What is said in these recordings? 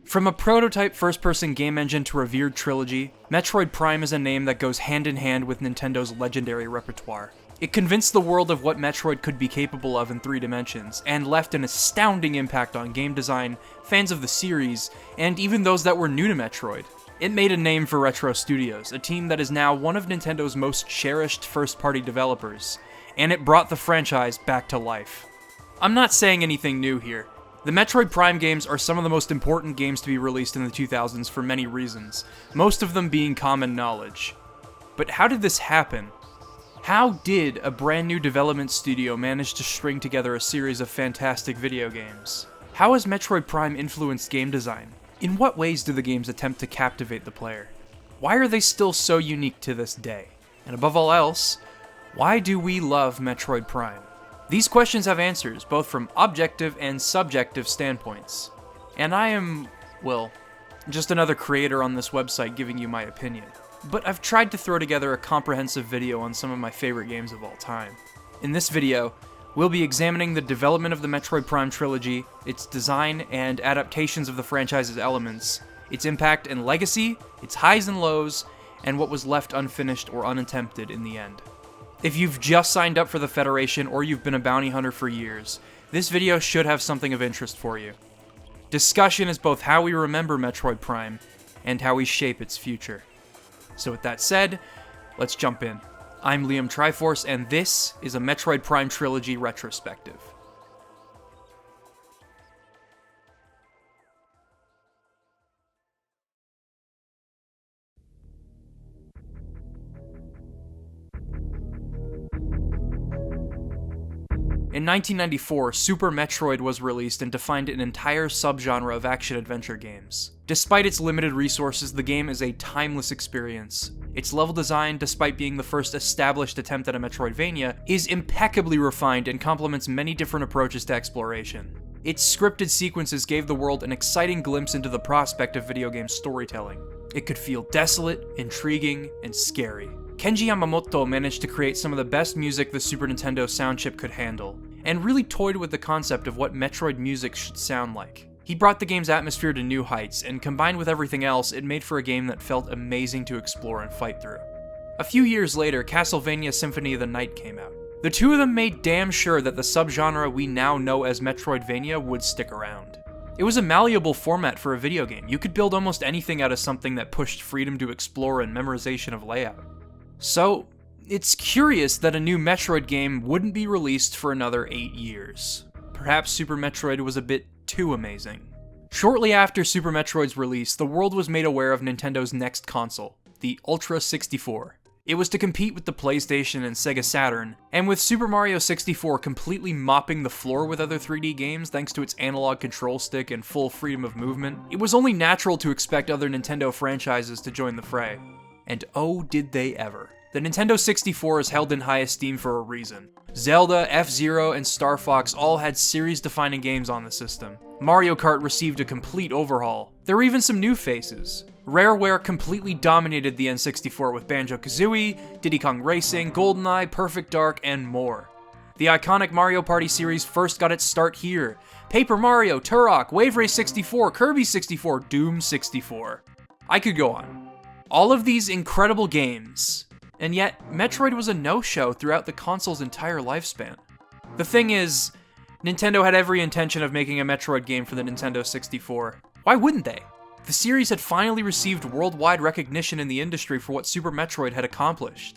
From a prototype first-person game engine to revered Trilogy, Metroid Prime is a name that goes hand in hand with Nintendo's legendary repertoire. It convinced the world of what Metroid could be capable of in 3 dimensions, and left an astounding impact on game design, fans of the series, and even those that were new to Metroid. It made a name for Retro Studios, a team that is now one of Nintendo's most cherished first-party developers, and it brought the franchise back to life. I'm not saying anything new here. The Metroid Prime games are some of the most important games to be released in the 2000s for many reasons, most of them being common knowledge. But how did this happen? How did a brand new development studio manage to string together a series of fantastic video games? How has Metroid Prime influenced game design? In what ways do the games attempt to captivate the player? Why are they still so unique to this day? And above all else, why do we love Metroid Prime? These questions have answers, both from objective and subjective standpoints. And I am, well, just another creator on this website giving you my opinion. But I've tried to throw together a comprehensive video on some of my favorite games of all time. In this video, we'll be examining the development of the Metroid Prime trilogy, its design and adaptations of the franchise's elements, its impact and legacy, its highs and lows, and what was left unfinished or unattempted in the end. If you've just signed up for the Federation or you've been a bounty hunter for years, this video should have something of interest for you. Discussion is both how we remember Metroid Prime and how we shape its future. So with that said, let's jump in. I'm Liam Triforce, and this is a Metroid Prime Trilogy retrospective. In 1994, Super Metroid was released and defined an entire subgenre of action-adventure games. Despite its limited resources, the game is a timeless experience. Its level design, despite being the first established attempt at a Metroidvania, is impeccably refined and complements many different approaches to exploration. Its scripted sequences gave the world an exciting glimpse into the prospect of video game storytelling. It could feel desolate, intriguing, and scary. Kenji Yamamoto managed to create some of the best music the Super Nintendo sound chip could handle, and really toyed with the concept of what Metroid music should sound like. He brought the game's atmosphere to new heights, and combined with everything else, it made for a game that felt amazing to explore and fight through. A few years later, Castlevania Symphony of the Night came out. The two of them made damn sure that the subgenre we now know as Metroidvania would stick around. It was a malleable format for a video game. You could build almost anything out of something that pushed freedom to explore and memorization of layout. So, it's curious that a new Metroid game wouldn't be released for another 8 years. Perhaps Super Metroid was a bit too amazing. Shortly after Super Metroid's release, the world was made aware of Nintendo's next console, the Ultra 64. It was to compete with the PlayStation and Sega Saturn, and with Super Mario 64 completely mopping the floor with other 3D games thanks to its analog control stick and full freedom of movement, it was only natural to expect other Nintendo franchises to join the fray. And oh, did they ever. The Nintendo 64 is held in high esteem for a reason. Zelda, F-Zero, and Star Fox all had series-defining games on the system. Mario Kart received a complete overhaul. There were even some new faces. Rareware completely dominated the N64 with Banjo-Kazooie, Diddy Kong Racing, GoldenEye, Perfect Dark, and more. The iconic Mario Party series first got its start here. Paper Mario, Turok, Wave Race 64, Kirby 64, Doom 64. I could go on. All of these incredible games, and yet Metroid was a no-show throughout the console's entire lifespan. The thing is, Nintendo had every intention of making a Metroid game for the Nintendo 64. Why wouldn't they? The series had finally received worldwide recognition in the industry for what Super Metroid had accomplished.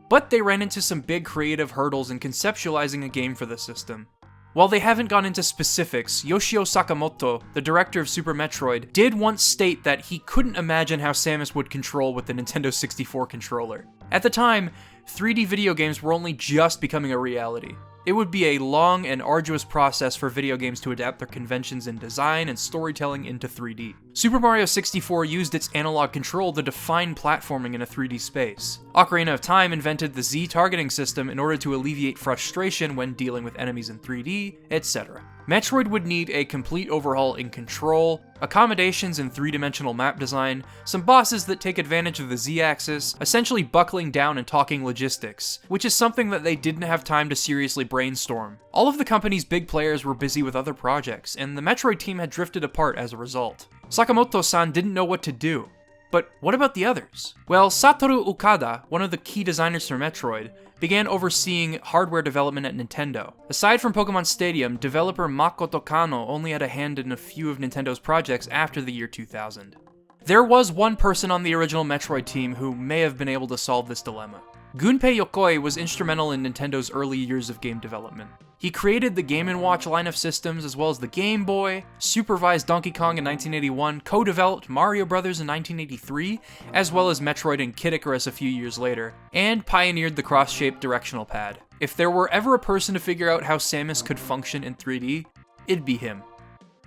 But they ran into some big creative hurdles in conceptualizing a game for the system. While they haven't gone into specifics, Yoshio Sakamoto, the director of Super Metroid, did once state that he couldn't imagine how Samus would control with the Nintendo 64 controller. At the time, 3D video games were only just becoming a reality. It would be a long and arduous process for video games to adapt their conventions in design and storytelling into 3D. Super Mario 64 used its analog control to define platforming in a 3D space. Ocarina of Time invented the Z targeting system in order to alleviate frustration when dealing with enemies in 3D, etc. Metroid would need a complete overhaul in control, accommodations in 3-dimensional map design, some bosses that take advantage of the Z-axis, essentially buckling down and talking logistics, which is something that they didn't have time to seriously brainstorm. All of the company's big players were busy with other projects, and the Metroid team had drifted apart as a result. Sakamoto-san didn't know what to do. But what about the others? Well, Satoru Okada, one of the key designers for Metroid, began overseeing hardware development at Nintendo. Aside from Pokemon Stadium, developer Makoto Kano only had a hand in a few of Nintendo's projects after the year 2000. There was one person on the original Metroid team who may have been able to solve this dilemma. Gunpei Yokoi was instrumental in Nintendo's early years of game development. He created the Game & Watch line of systems as well as the Game Boy, supervised Donkey Kong in 1981, co-developed Mario Bros. In 1983, as well as Metroid and Kid Icarus a few years later, and pioneered the cross-shaped directional pad. If there were ever a person to figure out how Samus could function in 3D, it'd be him.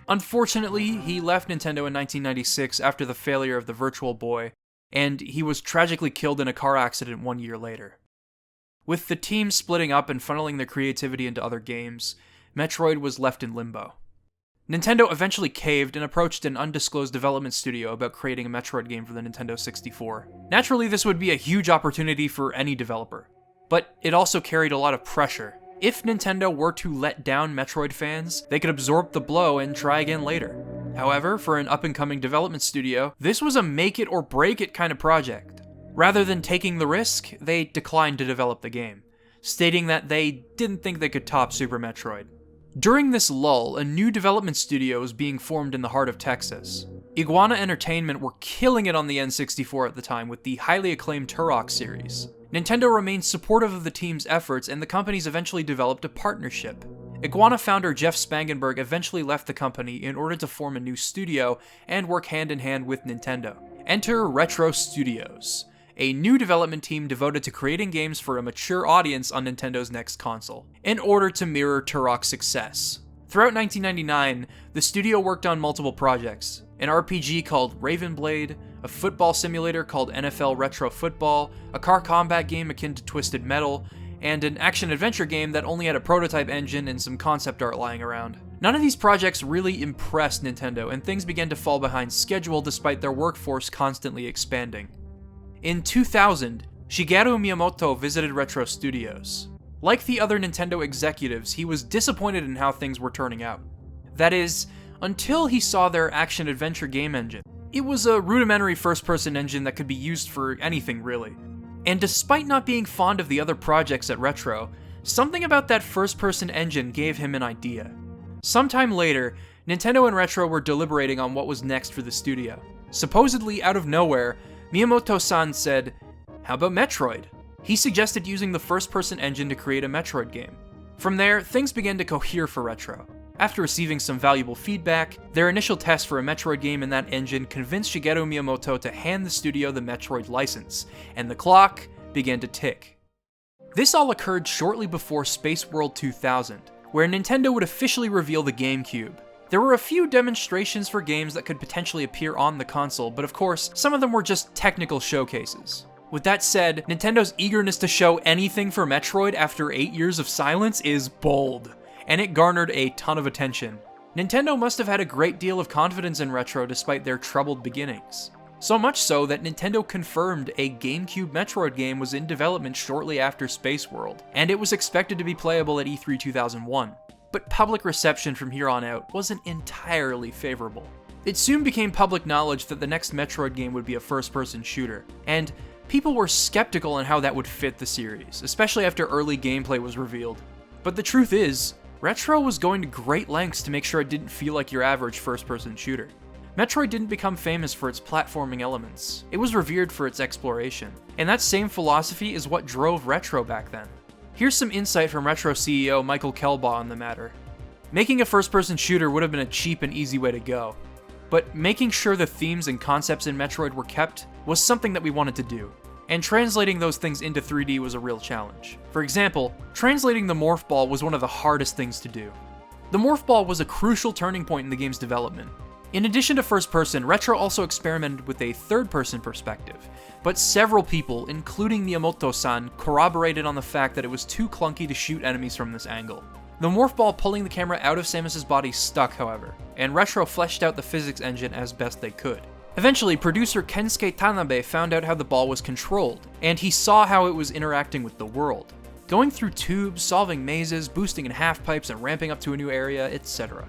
Unfortunately, he left Nintendo in 1996 after the failure of the Virtual Boy, and he was tragically killed in a car accident 1 year later. With the team splitting up and funneling their creativity into other games, Metroid was left in limbo. Nintendo eventually caved and approached an undisclosed development studio about creating a Metroid game for the Nintendo 64. Naturally, this would be a huge opportunity for any developer, but it also carried a lot of pressure. If Nintendo were to let down Metroid fans, they could absorb the blow and try again later. However, for an up-and-coming development studio, this was a make-it-or-break-it kind of project. Rather than taking the risk, they declined to develop the game, stating that they didn't think they could top Super Metroid. During this lull, a new development studio was being formed in the heart of Texas. Iguana Entertainment were killing it on the N64 at the time with the highly acclaimed Turok series. Nintendo remained supportive of the team's efforts, and the companies eventually developed a partnership. Iguana founder Jeff Spangenberg eventually left the company in order to form a new studio and work hand-in-hand with Nintendo. Enter Retro Studios, a new development team devoted to creating games for a mature audience on Nintendo's next console, in order to mirror Turok's success. Throughout 1999, the studio worked on multiple projects: an RPG called Raven Blade, a football simulator called NFL Retro Football, a car combat game akin to Twisted Metal, and an action-adventure game that only had a prototype engine and some concept art lying around. None of these projects really impressed Nintendo, and things began to fall behind schedule despite their workforce constantly expanding. In 2000, Shigeru Miyamoto visited Retro Studios. Like the other Nintendo executives, he was disappointed in how things were turning out. That is, until he saw their action-adventure game engine. It was a rudimentary first-person engine that could be used for anything, really. And despite not being fond of the other projects at Retro, something about that first-person engine gave him an idea. Sometime later, Nintendo and Retro were deliberating on what was next for the studio. Supposedly out of nowhere, Miyamoto-san said, "How about Metroid?" He suggested using the first-person engine to create a Metroid game. From there, things began to cohere for Retro. After receiving some valuable feedback, their initial test for a Metroid game in that engine convinced Shigeru Miyamoto to hand the studio the Metroid license, and the clock began to tick. This all occurred shortly before Space World 2000, where Nintendo would officially reveal the GameCube. There were a few demonstrations for games that could potentially appear on the console, but of course, some of them were just technical showcases. With that said, Nintendo's eagerness to show anything for Metroid after 8 years of silence is bold, and it garnered a ton of attention. Nintendo must have had a great deal of confidence in Retro despite their troubled beginnings. So much so that Nintendo confirmed a GameCube Metroid game was in development shortly after Space World, and it was expected to be playable at E3 2001. But public reception from here on out wasn't entirely favorable. It soon became public knowledge that the next Metroid game would be a first-person shooter, and people were skeptical on how that would fit the series, especially after early gameplay was revealed. But the truth is, Retro was going to great lengths to make sure it didn't feel like your average first-person shooter. Metroid didn't become famous for its platforming elements. It was revered for its exploration. And that same philosophy is what drove Retro back then. Here's some insight from Retro CEO Michael Kelbaugh on the matter. Making a first-person shooter would have been a cheap and easy way to go, but making sure the themes and concepts in Metroid were kept was something that we wanted to do, and translating those things into 3D was a real challenge. For example, translating the Morph Ball was one of the hardest things to do. The Morph Ball was a crucial turning point in the game's development. In addition to first person, Retro also experimented with a third-person perspective, but several people, including Miyamoto-san, corroborated on the fact that it was too clunky to shoot enemies from this angle. The Morph Ball pulling the camera out of Samus's body stuck, however, and Retro fleshed out the physics engine as best they could. Eventually, producer Kensuke Tanabe found out how the ball was controlled, and he saw how it was interacting with the world. Going through tubes, solving mazes, boosting in half-pipes, and ramping up to a new area, etc.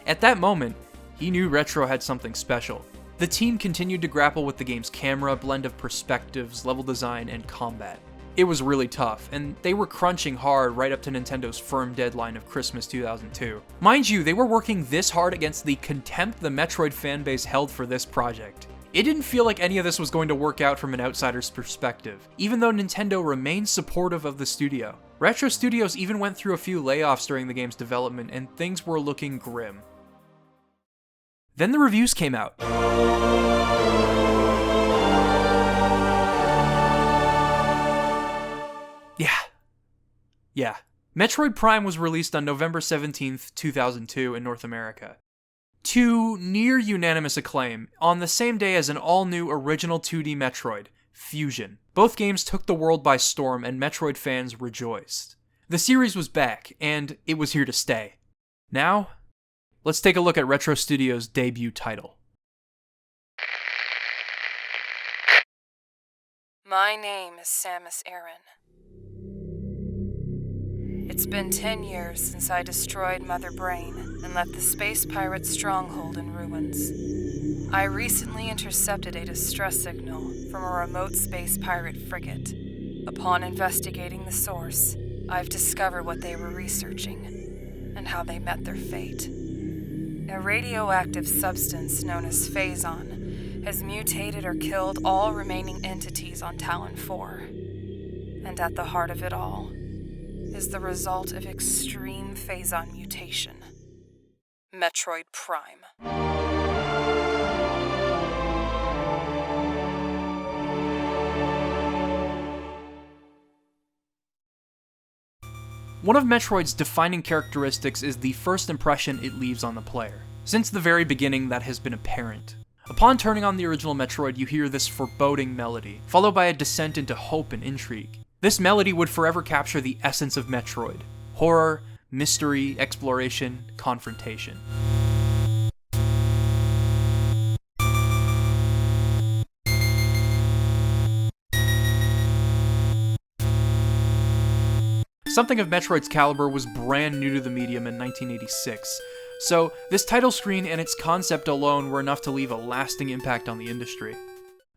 At that moment, he knew Retro had something special. The team continued to grapple with the game's camera, blend of perspectives, level design, and combat. It was really tough, and they were crunching hard right up to Nintendo's firm deadline of Christmas 2002. Mind you, they were working this hard against the contempt the Metroid fanbase held for this project. It didn't feel like any of this was going to work out from an outsider's perspective, even though Nintendo remained supportive of the studio. Retro Studios even went through a few layoffs during the game's development, and things were looking grim. Then the reviews came out. Yeah. Metroid Prime was released on November 17th, 2002 in North America. To near unanimous acclaim, on the same day as an all-new original 2D Metroid, Fusion. Both games took the world by storm and Metroid fans rejoiced. The series was back, and it was here to stay. Now, let's take a look at Retro Studios' debut title. My name is Samus Aran. It's been 10 years since I destroyed Mother Brain and left the space pirate stronghold in ruins. I recently intercepted a distress signal from a remote space pirate frigate. Upon investigating the source, I've discovered what they were researching and how they met their fate. A radioactive substance known as phazon has mutated or killed all remaining entities on Talon 4. And at the heart of it all is the result of extreme phazon mutation. Metroid Prime. One of Metroid's defining characteristics is the first impression it leaves on the player. Since the very beginning, that has been apparent. Upon turning on the original Metroid, you hear this foreboding melody, followed by a descent into hope and intrigue. This melody would forever capture the essence of Metroid: horror, mystery, exploration, confrontation. Something of Metroid's caliber was brand new to the medium in 1986, so this title screen and its concept alone were enough to leave a lasting impact on the industry.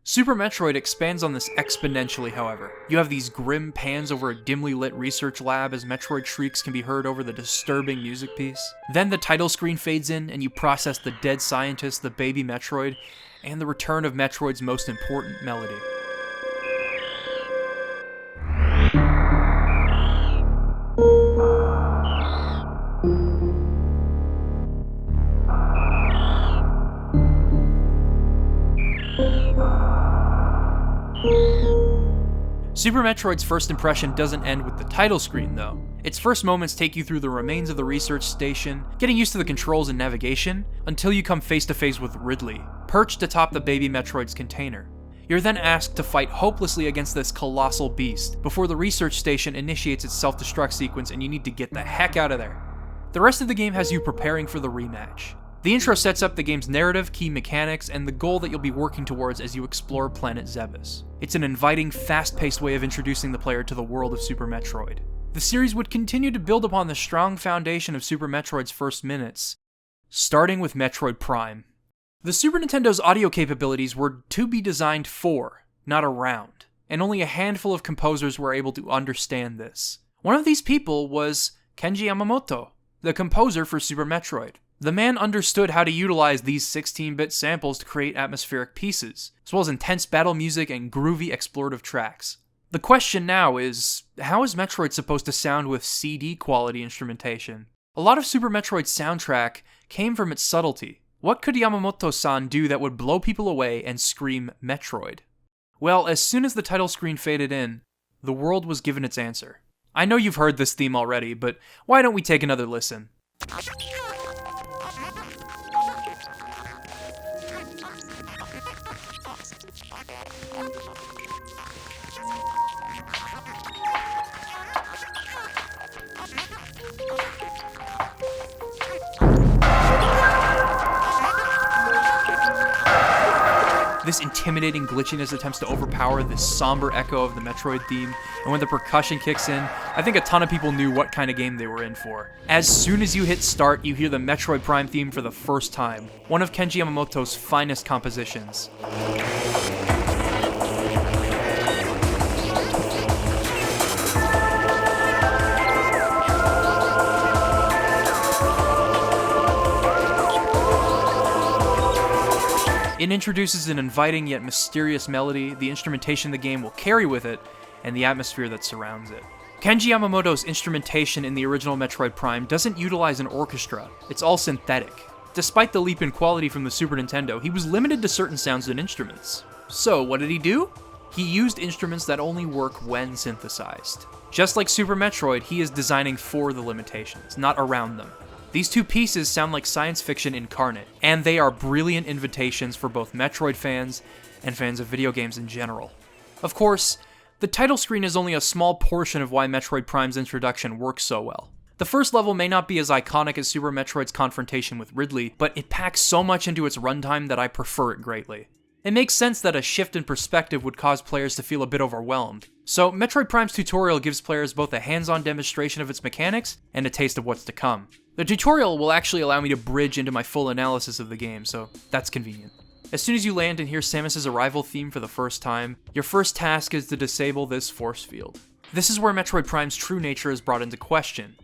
Super Metroid expands on this exponentially, however. You have these grim pans over a dimly lit research lab as Metroid shrieks can be heard over the disturbing music piece. Then the title screen fades in and you process the dead scientist, the baby Metroid, and the return of Metroid's most important melody. Super Metroid's first impression doesn't end with the title screen, though. Its first moments take you through the remains of the research station, getting used to the controls and navigation, until you come face to face with Ridley, perched atop the baby Metroid's container. You're then asked to fight hopelessly against this colossal beast, before the research station initiates its self-destruct sequence and you need to get the heck out of there. The rest of the game has you preparing for the rematch. The intro sets up the game's narrative, key mechanics, and the goal that you'll be working towards as you explore planet Zebes. It's an inviting, fast-paced way of introducing the player to the world of Super Metroid. The series would continue to build upon the strong foundation of Super Metroid's first minutes, starting with Metroid Prime. The Super Nintendo's audio capabilities were to be designed for, not around, and only a handful of composers were able to understand this. One of these people was Kenji Yamamoto, the composer for Super Metroid. The man understood how to utilize these 16-bit samples to create atmospheric pieces, as well as intense battle music and groovy explorative tracks. The question now is, how is Metroid supposed to sound with CD quality instrumentation? A lot of Super Metroid's soundtrack came from its subtlety. What could Yamamoto-san do that would blow people away and scream Metroid? Well, as soon as the title screen faded in, the world was given its answer. I know you've heard this theme already, but why don't we take another listen? This intimidating glitchiness attempts to overpower this somber echo of the Metroid theme, and when the percussion kicks in, I think a ton of people knew what kind of game they were in for. As soon as you hit start, you hear the Metroid Prime theme for the first time, one of Kenji Yamamoto's finest compositions. It introduces an inviting yet mysterious melody, the instrumentation the game will carry with it, and the atmosphere that surrounds it. Kenji Yamamoto's instrumentation in the original Metroid Prime doesn't utilize an orchestra, it's all synthetic. Despite the leap in quality from the Super Nintendo, he was limited to certain sounds and instruments. So, what did he do? He used instruments that only work when synthesized. Just like Super Metroid, he is designing for the limitations, not around them. These two pieces sound like science fiction incarnate, and they are brilliant invitations for both Metroid fans and fans of video games in general. Of course, the title screen is only a small portion of why Metroid Prime's introduction works so well. The first level may not be as iconic as Super Metroid's confrontation with Ridley, but it packs so much into its runtime that I prefer it greatly. It makes sense that a shift in perspective would cause players to feel a bit overwhelmed, so Metroid Prime's tutorial gives players both a hands-on demonstration of its mechanics and a taste of what's to come. The tutorial will actually allow me to bridge into my full analysis of the game, so that's convenient. As soon as you land and hear Samus's arrival theme for the first time, your first task is to disable this force field. This is where Metroid Prime's true nature is brought into question,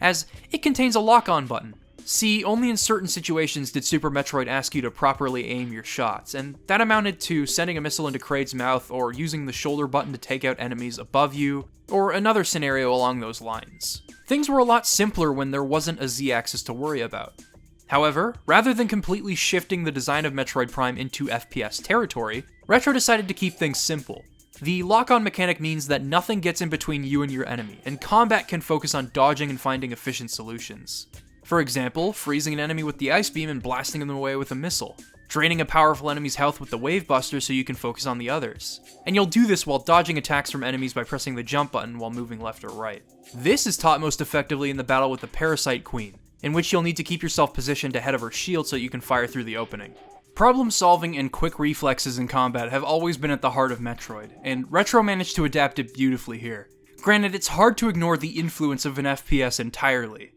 as it contains a lock-on button. See, only in certain situations did Super Metroid ask you to properly aim your shots, and that amounted to sending a missile into Kraid's mouth or using the shoulder button to take out enemies above you, or another scenario along those lines. Things were a lot simpler when there wasn't a Z-axis to worry about. However, rather than completely shifting the design of Metroid Prime into FPS territory, Retro decided to keep things simple. The lock-on mechanic means that nothing gets in between you and your enemy, and combat can focus on dodging and finding efficient solutions. For example, freezing an enemy with the ice beam and blasting them away with a missile. Draining a powerful enemy's health with the wave buster so you can focus on the others. And you'll do this while dodging attacks from enemies by pressing the jump button while moving left or right. This is taught most effectively in the battle with the Parasite Queen, in which you'll need to keep yourself positioned ahead of her shield so you can fire through the opening. Problem solving and quick reflexes in combat have always been at the heart of Metroid, and Retro managed to adapt it beautifully here. Granted, it's hard to ignore the influence of an FPS entirely.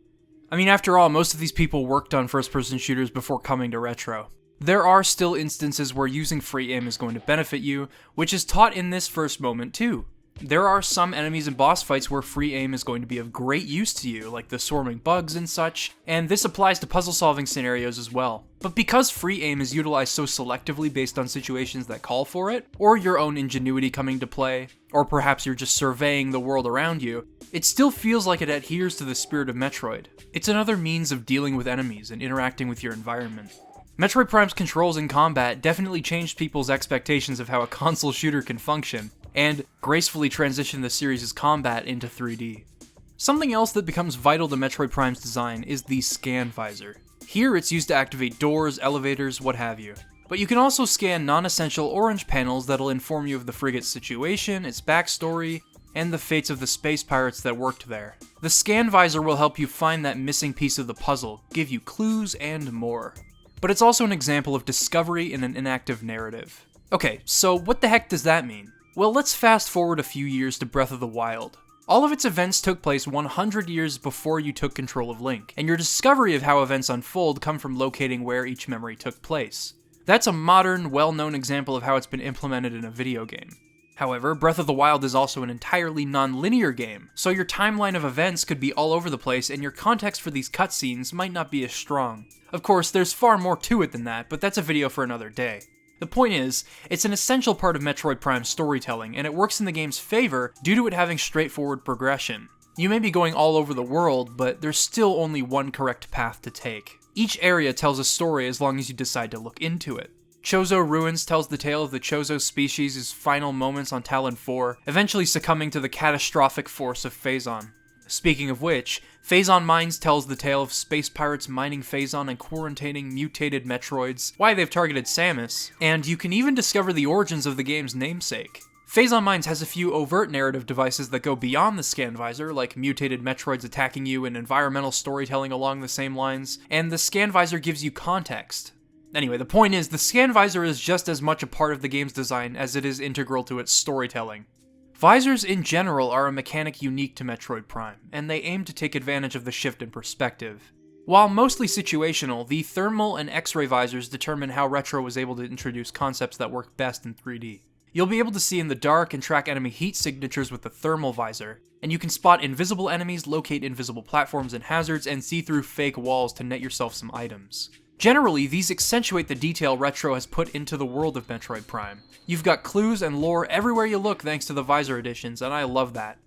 I mean, after all, most of these people worked on first-person shooters before coming to Retro. There are still instances where using free aim is going to benefit you, which is taught in this first moment too. There are some enemies and boss fights where free aim is going to be of great use to you, like the swarming bugs and such, and this applies to puzzle-solving scenarios as well. But because free aim is utilized so selectively based on situations that call for it, or your own ingenuity coming to play, or perhaps you're just surveying the world around you, it still feels like it adheres to the spirit of Metroid. It's another means of dealing with enemies and interacting with your environment. Metroid Prime's controls in combat definitely changed people's expectations of how a console shooter can function, and gracefully transitioned the series' combat into 3D. Something else that becomes vital to Metroid Prime's design is the scan visor. Here it's used to activate doors, elevators, what have you. But you can also scan non-essential orange panels that'll inform you of the frigate's situation, its backstory, and the fates of the space pirates that worked there. The scan visor will help you find that missing piece of the puzzle, give you clues, and more. But it's also an example of discovery in an inactive narrative. Okay, so what the heck does that mean? Well, let's fast forward a few years to Breath of the Wild. All of its events took place 100 years before you took control of Link, and your discovery of how events unfold come from locating where each memory took place. That's a modern, well-known example of how it's been implemented in a video game. However, Breath of the Wild is also an entirely non-linear game, so your timeline of events could be all over the place and your context for these cutscenes might not be as strong. Of course, there's far more to it than that, but that's a video for another day. The point is, it's an essential part of Metroid Prime's storytelling, and it works in the game's favor due to it having straightforward progression. You may be going all over the world, but there's still only one correct path to take. Each area tells a story as long as you decide to look into it. Chozo Ruins tells the tale of the Chozo species' final moments on Talon 4, eventually succumbing to the catastrophic force of Phazon. Speaking of which, Phazon Mines tells the tale of space pirates mining Phazon and quarantining mutated Metroids, why they've targeted Samus, and you can even discover the origins of the game's namesake. Phazon Mines has a few overt narrative devices that go beyond the scan visor, like mutated Metroids attacking you and environmental storytelling along the same lines, and the scan visor gives you context. Anyway, the point is, the scan visor is just as much a part of the game's design as it is integral to its storytelling. Visors in general are a mechanic unique to Metroid Prime, and they aim to take advantage of the shift in perspective. While mostly situational, the thermal and X-ray visors determine how Retro was able to introduce concepts that work best in 3D. You'll be able to see in the dark and track enemy heat signatures with the thermal visor, and you can spot invisible enemies, locate invisible platforms and hazards, and see through fake walls to net yourself some items. Generally, these accentuate the detail Retro has put into the world of Metroid Prime. You've got clues and lore everywhere you look thanks to the visor additions, and I love that.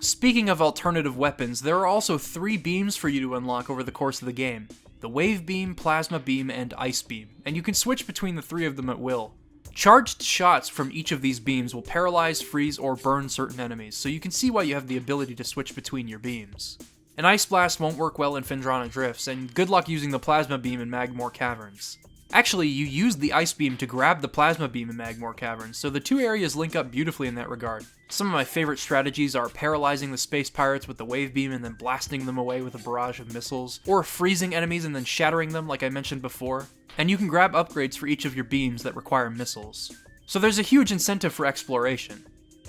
Speaking of alternative weapons, there are also 3 beams for you to unlock over the course of the game. The Wave Beam, Plasma Beam, and Ice Beam, and you can switch between the 3 of them at will. Charged shots from each of these beams will paralyze, freeze, or burn certain enemies, so you can see why you have the ability to switch between your beams. An Ice Blast won't work well in Phendrana Drifts, and good luck using the Plasma Beam in Magmoor Caverns. Actually, you use the Ice Beam to grab the Plasma Beam in Magmoor Caverns, so the 2 areas link up beautifully in that regard. Some of my favorite strategies are paralyzing the space pirates with the Wave Beam and then blasting them away with a barrage of missiles, or freezing enemies and then shattering them like I mentioned before. And you can grab upgrades for each of your beams that require missiles. So there's a huge incentive for exploration.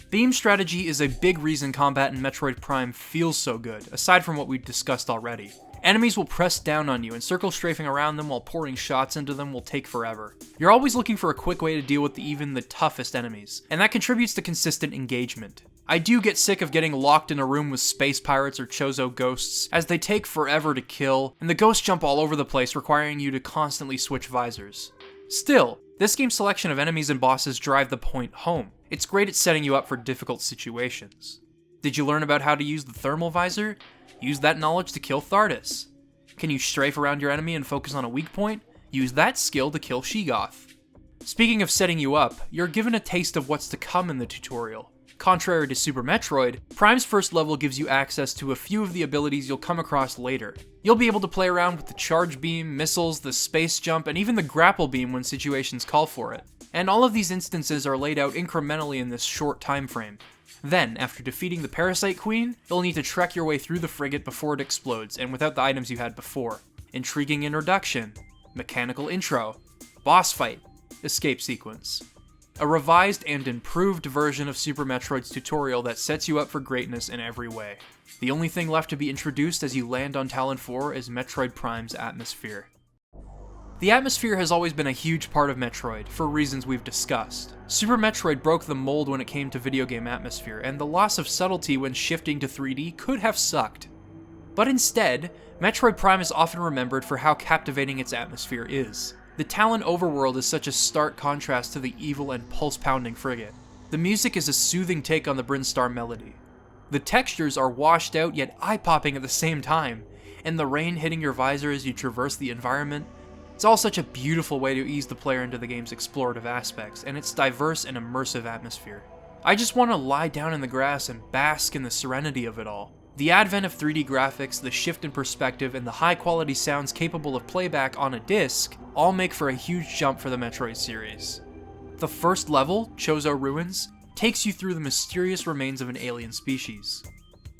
Beam strategy is a big reason combat in Metroid Prime feels so good, aside from what we've discussed already. Enemies will press down on you, and circle strafing around them while pouring shots into them will take forever. You're always looking for a quick way to deal with even the toughest enemies, and that contributes to consistent engagement. I do get sick of getting locked in a room with space pirates or Chozo ghosts, as they take forever to kill, and the ghosts jump all over the place, requiring you to constantly switch visors. Still, this game's selection of enemies and bosses drive the point home. It's great at setting you up for difficult situations. Did you learn about how to use the thermal visor? Use that knowledge to kill Thardus. Can you strafe around your enemy and focus on a weak point? Use that skill to kill Sheegoth. Speaking of setting you up, you're given a taste of what's to come in the tutorial. Contrary to Super Metroid, Prime's first level gives you access to a few of the abilities you'll come across later. You'll be able to play around with the charge beam, missiles, the space jump, and even the grapple beam when situations call for it. And all of these instances are laid out incrementally in this short time frame. Then, after defeating the Parasite Queen, you'll need to trek your way through the frigate before it explodes, and without the items you had before. Intriguing introduction, mechanical intro, boss fight, escape sequence. A revised and improved version of Super Metroid's tutorial that sets you up for greatness in every way. The only thing left to be introduced as you land on Talon 4 is Metroid Prime's atmosphere. The atmosphere has always been a huge part of Metroid, for reasons we've discussed. Super Metroid broke the mold when it came to video game atmosphere, and the loss of subtlety when shifting to 3D could have sucked. But instead, Metroid Prime is often remembered for how captivating its atmosphere is. The Talon overworld is such a stark contrast to the evil and pulse-pounding frigate. The music is a soothing take on the Brinstar melody. The textures are washed out yet eye-popping at the same time, and the rain hitting your visor as you traverse the environment. It's all such a beautiful way to ease the player into the game's explorative aspects, and its diverse and immersive atmosphere. I just want to lie down in the grass and bask in the serenity of it all. The advent of 3D graphics, the shift in perspective, and the high-quality sounds capable of playback on a disc all make for a huge jump for the Metroid series. The first level, Chozo Ruins, takes you through the mysterious remains of an alien species.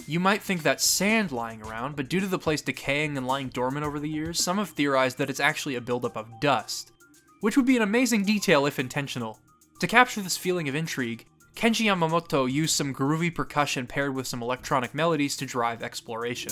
You might think that's sand lying around, but due to the place decaying and lying dormant over the years, some have theorized that it's actually a buildup of dust, which would be an amazing detail if intentional. To capture this feeling of intrigue, Kenji Yamamoto used some groovy percussion paired with some electronic melodies to drive exploration.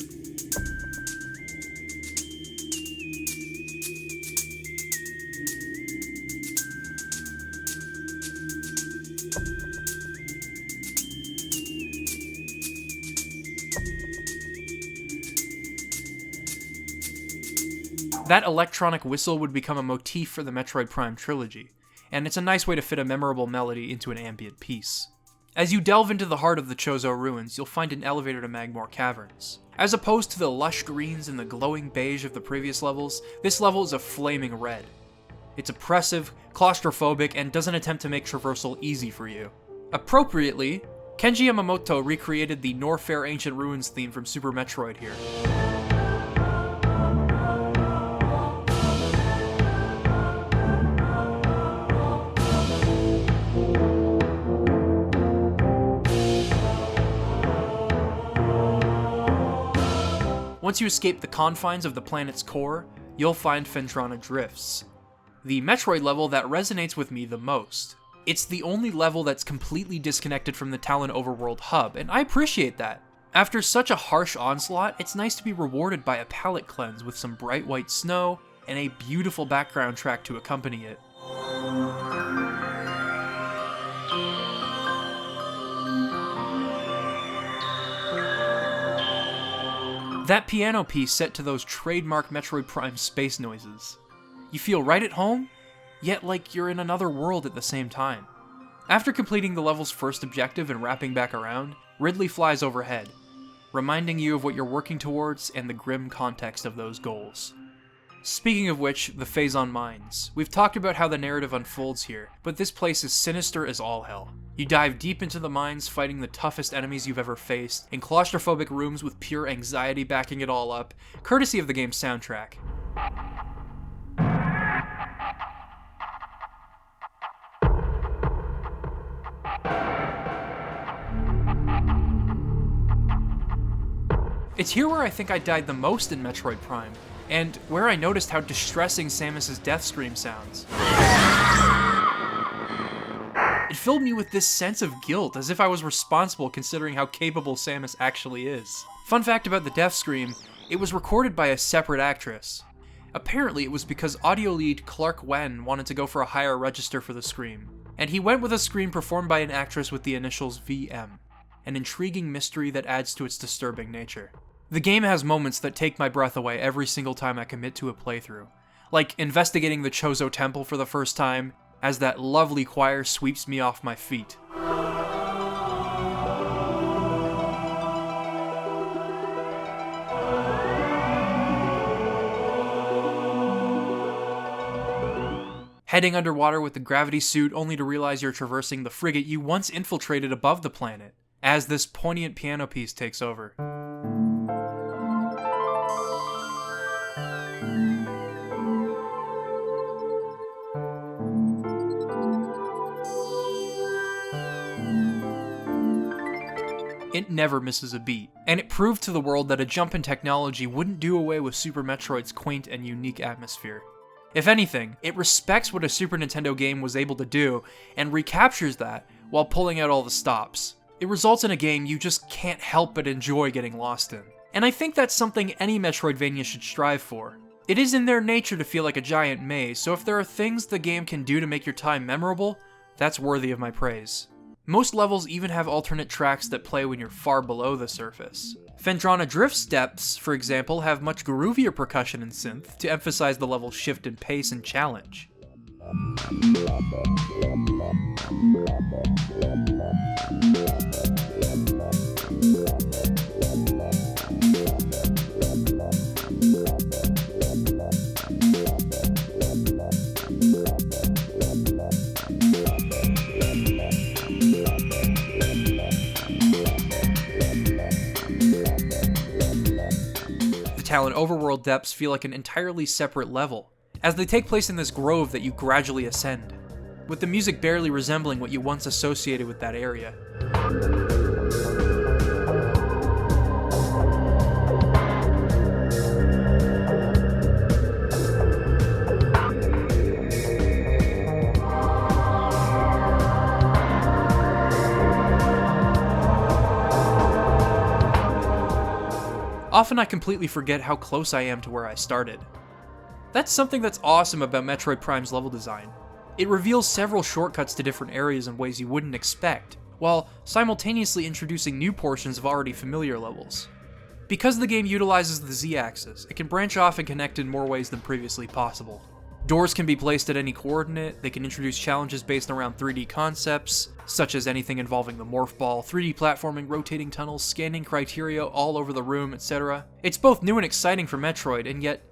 That electronic whistle would become a motif for the Metroid Prime trilogy, and it's a nice way to fit a memorable melody into an ambient piece. As you delve into the heart of the Chozo ruins, you'll find an elevator to Magmore Caverns. As opposed to the lush greens and the glowing beige of the previous levels, this level is a flaming red. It's oppressive, claustrophobic, and doesn't attempt to make traversal easy for you. Appropriately, Kenji Yamamoto recreated the Norfair Ancient Ruins theme from Super Metroid here. Once you escape the confines of the planet's core, you'll find Phendrana Drifts, the Metroid level that resonates with me the most. It's the only level that's completely disconnected from the Talon Overworld hub, and I appreciate that. After such a harsh onslaught, it's nice to be rewarded by a palette cleanse with some bright white snow and a beautiful background track to accompany it. That piano piece set to those trademark Metroid Prime space noises. You feel right at home, yet like you're in another world at the same time. After completing the level's first objective and wrapping back around, Ridley flies overhead, reminding you of what you're working towards and the grim context of those goals. Speaking of which, the Phazon Mines. We've talked about how the narrative unfolds here, but this place is sinister as all hell. You dive deep into the mines, fighting the toughest enemies you've ever faced, in claustrophobic rooms with pure anxiety backing it all up, courtesy of the game's soundtrack. It's here where I think I died the most in Metroid Prime, and where I noticed how distressing Samus's death scream sounds. It filled me with this sense of guilt, as if I was responsible considering how capable Samus actually is. Fun fact about the death scream, it was recorded by a separate actress. Apparently it was because audio lead Clark Wen wanted to go for a higher register for the scream, and he went with a scream performed by an actress with the initials VM, an intriguing mystery that adds to its disturbing nature. The game has moments that take my breath away every single time I commit to a playthrough, like investigating the Chozo Temple for the first time, as that lovely choir sweeps me off my feet. Heading underwater with the gravity suit only to realize you're traversing the frigate you once infiltrated above the planet, as this poignant piano piece takes over. It never misses a beat, and it proved to the world that a jump in technology wouldn't do away with Super Metroid's quaint and unique atmosphere. If anything, it respects what a Super Nintendo game was able to do, and recaptures that while pulling out all the stops. It results in a game you just can't help but enjoy getting lost in. And I think that's something any Metroidvania should strive for. It is in their nature to feel like a giant maze, so if there are things the game can do to make your time memorable, that's worthy of my praise. Most levels even have alternate tracks that play when you're far below the surface. Phendrana Drift's depths, for example, have much groovier percussion and synth to emphasize the level's shift in pace and challenge. Talon Overworld depths feel like an entirely separate level, as they take place in this grove that you gradually ascend, with the music barely resembling what you once associated with that area. Often I completely forget how close I am to where I started. That's something that's awesome about Metroid Prime's level design. It reveals several shortcuts to different areas in ways you wouldn't expect, while simultaneously introducing new portions of already familiar levels. Because the game utilizes the Z-axis, it can branch off and connect in more ways than previously possible. Doors can be placed at any coordinate, they can introduce challenges based around 3D concepts, such as anything involving the morph ball, 3D platforming, rotating tunnels, scanning criteria all over the room, etc. It's both new and exciting for Metroid, and yet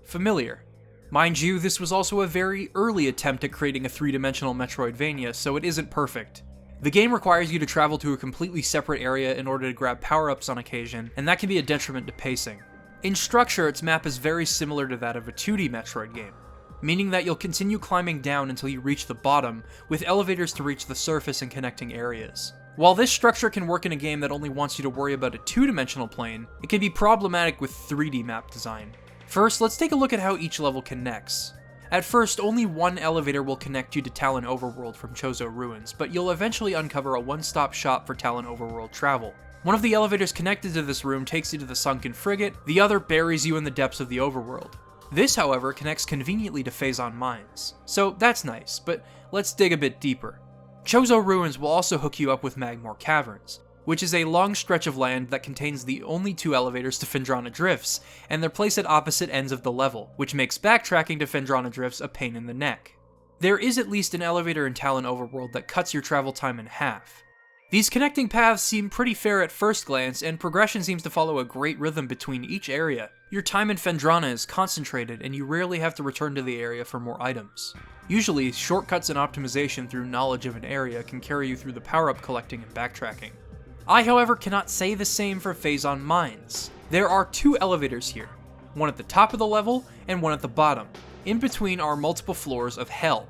familiar. Mind you, this was also a very early attempt at creating a three-dimensional Metroidvania, so it isn't perfect. The game requires you to travel to a completely separate area in order to grab power-ups on occasion, and that can be a detriment to pacing. In structure, its map is very similar to that of a 2D Metroid game, meaning that you'll continue climbing down until you reach the bottom, with elevators to reach the surface and connecting areas. While this structure can work in a game that only wants you to worry about a two-dimensional plane, it can be problematic with 3D map design. First, let's take a look at how each level connects. At first, only one elevator will connect you to Talon Overworld from Chozo Ruins, but you'll eventually uncover a one-stop shop for Talon Overworld travel. One of the elevators connected to this room takes you to the Sunken Frigate, the other buries you in the depths of the overworld. This, however, connects conveniently to Phazon Mines, so that's nice, but let's dig a bit deeper. Chozo Ruins will also hook you up with Magmoor Caverns, which is a long stretch of land that contains the only two elevators to Phendrana Drifts, and they're placed at opposite ends of the level, which makes backtracking to Phendrana Drifts a pain in the neck. There is at least an elevator in Talon Overworld that cuts your travel time in half. These connecting paths seem pretty fair at first glance, and progression seems to follow a great rhythm between each area. Your time in Phendrana is concentrated, and you rarely have to return to the area for more items. Usually, shortcuts and optimization through knowledge of an area can carry you through the power-up collecting and backtracking. I, however, cannot say the same for Phazon Mines. There are two elevators here, one at the top of the level and one at the bottom. In between are multiple floors of hell.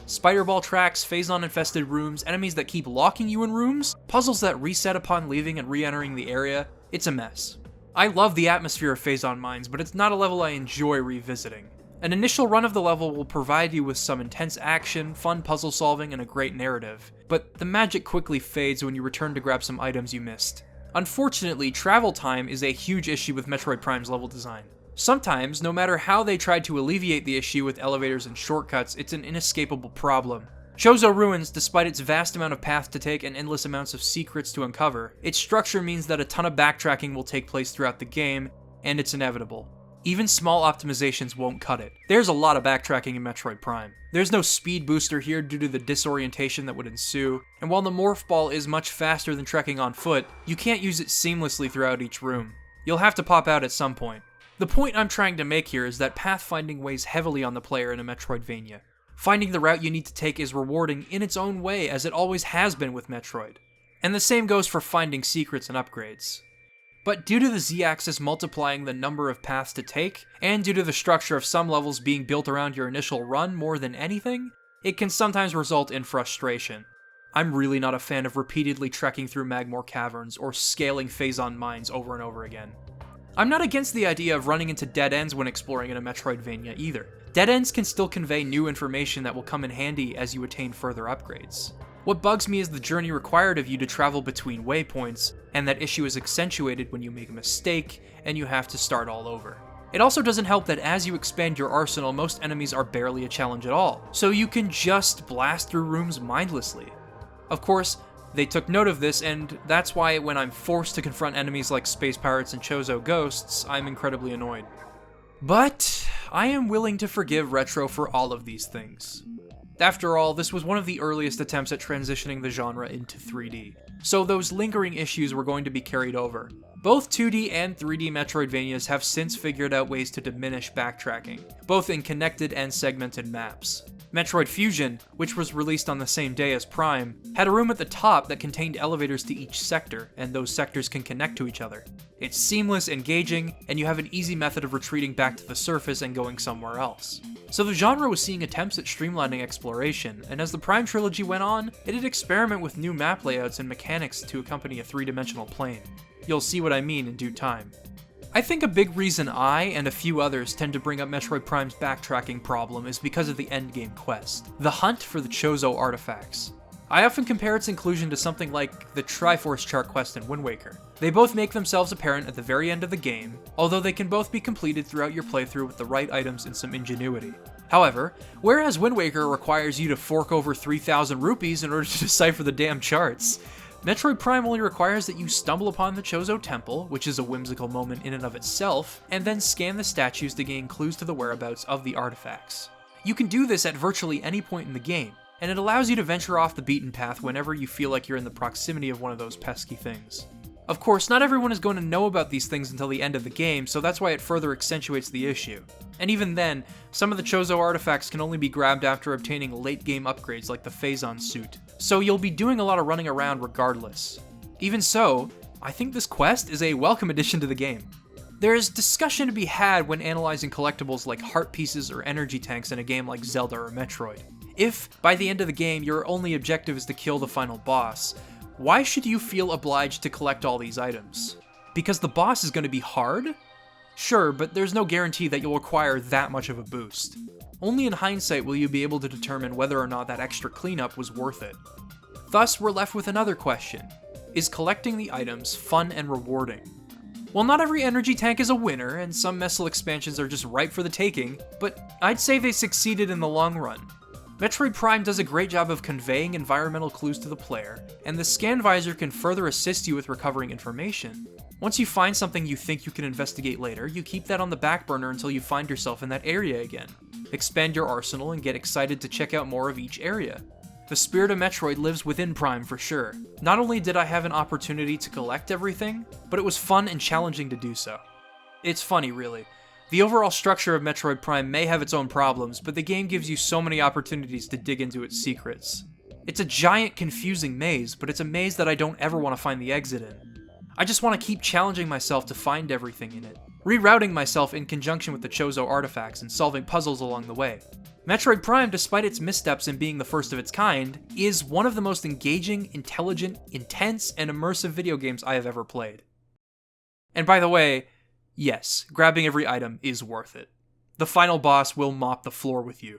Spiderball tracks, Phazon-infested rooms, enemies that keep locking you in rooms, puzzles that reset upon leaving and re-entering the area. It's a mess. I love the atmosphere of Phazon Mines, but it's not a level I enjoy revisiting. An initial run of the level will provide you with some intense action, fun puzzle solving, and a great narrative, but the magic quickly fades when you return to grab some items you missed. Unfortunately, travel time is a huge issue with Metroid Prime's level design. Sometimes, no matter how they tried to alleviate the issue with elevators and shortcuts, it's an inescapable problem. Chozo Ruins, despite its vast amount of paths to take and endless amounts of secrets to uncover, its structure means that a ton of backtracking will take place throughout the game, and it's inevitable. Even small optimizations won't cut it. There's a lot of backtracking in Metroid Prime. There's no speed booster here due to the disorientation that would ensue, and while the morph ball is much faster than trekking on foot, you can't use it seamlessly throughout each room. You'll have to pop out at some point. The point I'm trying to make here is that pathfinding weighs heavily on the player in a Metroidvania. Finding the route you need to take is rewarding in its own way, as it always has been with Metroid. And the same goes for finding secrets and upgrades. But due to the Z-axis multiplying the number of paths to take, and due to the structure of some levels being built around your initial run more than anything, it can sometimes result in frustration. I'm really not a fan of repeatedly trekking through Magmoor Caverns or scaling Phazon Mines over and over again. I'm not against the idea of running into dead ends when exploring in a Metroidvania either. Dead ends can still convey new information that will come in handy as you attain further upgrades. What bugs me is the journey required of you to travel between waypoints, and that issue is accentuated when you make a mistake and you have to start all over. It also doesn't help that as you expand your arsenal, most enemies are barely a challenge at all, so you can just blast through rooms mindlessly. Of course, they took note of this, and that's why when I'm forced to confront enemies like space pirates and Chozo ghosts, I'm incredibly annoyed. But I am willing to forgive Retro for all of these things. After all, this was one of the earliest attempts at transitioning the genre into 3D, so those lingering issues were going to be carried over. Both 2D and 3D Metroidvanias have since figured out ways to diminish backtracking, both in connected and segmented maps. Metroid Fusion, which was released on the same day as Prime, had a room at the top that contained elevators to each sector, and those sectors can connect to each other. It's seamless, engaging, and you have an easy method of retreating back to the surface and going somewhere else. So the genre was seeing attempts at streamlining exploration, and as the Prime Trilogy went on, it did experiment with new map layouts and mechanics to accompany a three-dimensional plane. You'll see what I mean in due time. I think a big reason I, and a few others, tend to bring up Metroid Prime's backtracking problem is because of the endgame quest, the hunt for the Chozo artifacts. I often compare its inclusion to something like the Triforce chart quest in Wind Waker. They both make themselves apparent at the very end of the game, although they can both be completed throughout your playthrough with the right items and some ingenuity. However, whereas Wind Waker requires you to fork over 3,000 rupees in order to decipher the damn charts, Metroid Prime only requires that you stumble upon the Chozo Temple, which is a whimsical moment in and of itself, and then scan the statues to gain clues to the whereabouts of the artifacts. You can do this at virtually any point in the game, and it allows you to venture off the beaten path whenever you feel like you're in the proximity of one of those pesky things. Of course, not everyone is going to know about these things until the end of the game, so that's why it further accentuates the issue. And even then, some of the Chozo artifacts can only be grabbed after obtaining late-game upgrades like the Phazon suit, so you'll be doing a lot of running around regardless. Even so, I think this quest is a welcome addition to the game. There's discussion to be had when analyzing collectibles like heart pieces or energy tanks in a game like Zelda or Metroid. If, by the end of the game, your only objective is to kill the final boss, why should you feel obliged to collect all these items? Because the boss is going to be hard? Sure, but there's no guarantee that you'll require that much of a boost. Only in hindsight will you be able to determine whether or not that extra cleanup was worth it. Thus, we're left with another question. Is collecting the items fun and rewarding? Well, not every energy tank is a winner, and some Messel expansions are just ripe for the taking, but I'd say they succeeded in the long run. Metroid Prime does a great job of conveying environmental clues to the player, and the scan visor can further assist you with recovering information. Once you find something you think you can investigate later, you keep that on the back burner until you find yourself in that area again. Expand your arsenal and get excited to check out more of each area. The spirit of Metroid lives within Prime for sure. Not only did I have an opportunity to collect everything, but it was fun and challenging to do so. It's funny, really. The overall structure of Metroid Prime may have its own problems, but the game gives you so many opportunities to dig into its secrets. It's a giant, confusing maze, but it's a maze that I don't ever want to find the exit in. I just want to keep challenging myself to find everything in it, rerouting myself in conjunction with the Chozo artifacts and solving puzzles along the way. Metroid Prime, despite its missteps in being the first of its kind, is one of the most engaging, intelligent, intense, and immersive video games I have ever played. And by the way, yes, grabbing every item is worth it. The final boss will mop the floor with you.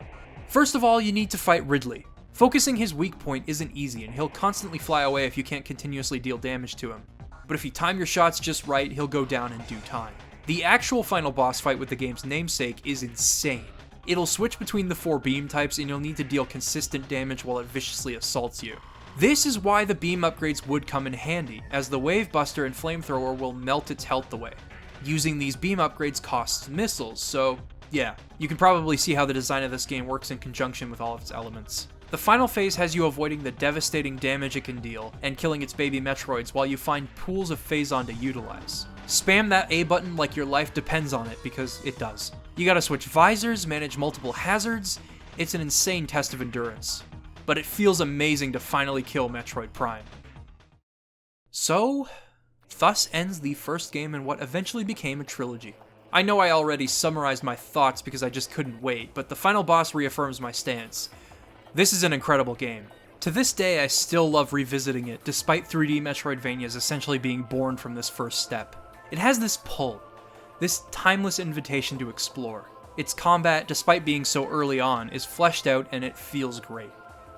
First of all, you need to fight Ridley. Focusing his weak point isn't easy, and he'll constantly fly away if you can't continuously deal damage to him. But if you time your shots just right, he'll go down in due time. The actual final boss fight with the game's namesake is insane. It'll switch between the 4 beam types, and you'll need to deal consistent damage while it viciously assaults you. This is why the beam upgrades would come in handy, as the Wave Buster and Flamethrower will melt its health away. Using these beam upgrades costs missiles, so yeah, you can probably see how the design of this game works in conjunction with all of its elements. The final phase has you avoiding the devastating damage it can deal, and killing its baby Metroids while you find pools of Phazon to utilize. Spam that A button like your life depends on it, because it does. You gotta switch visors, manage multiple hazards. It's an insane test of endurance. But it feels amazing to finally kill Metroid Prime. So, thus ends the first game in what eventually became a trilogy. I know I already summarized my thoughts because I just couldn't wait, but the final boss reaffirms my stance. This is an incredible game. To this day, I still love revisiting it, despite 3D Metroidvanias essentially being born from this first step. It has this pull, this timeless invitation to explore. Its combat, despite being so early on, is fleshed out and it feels great.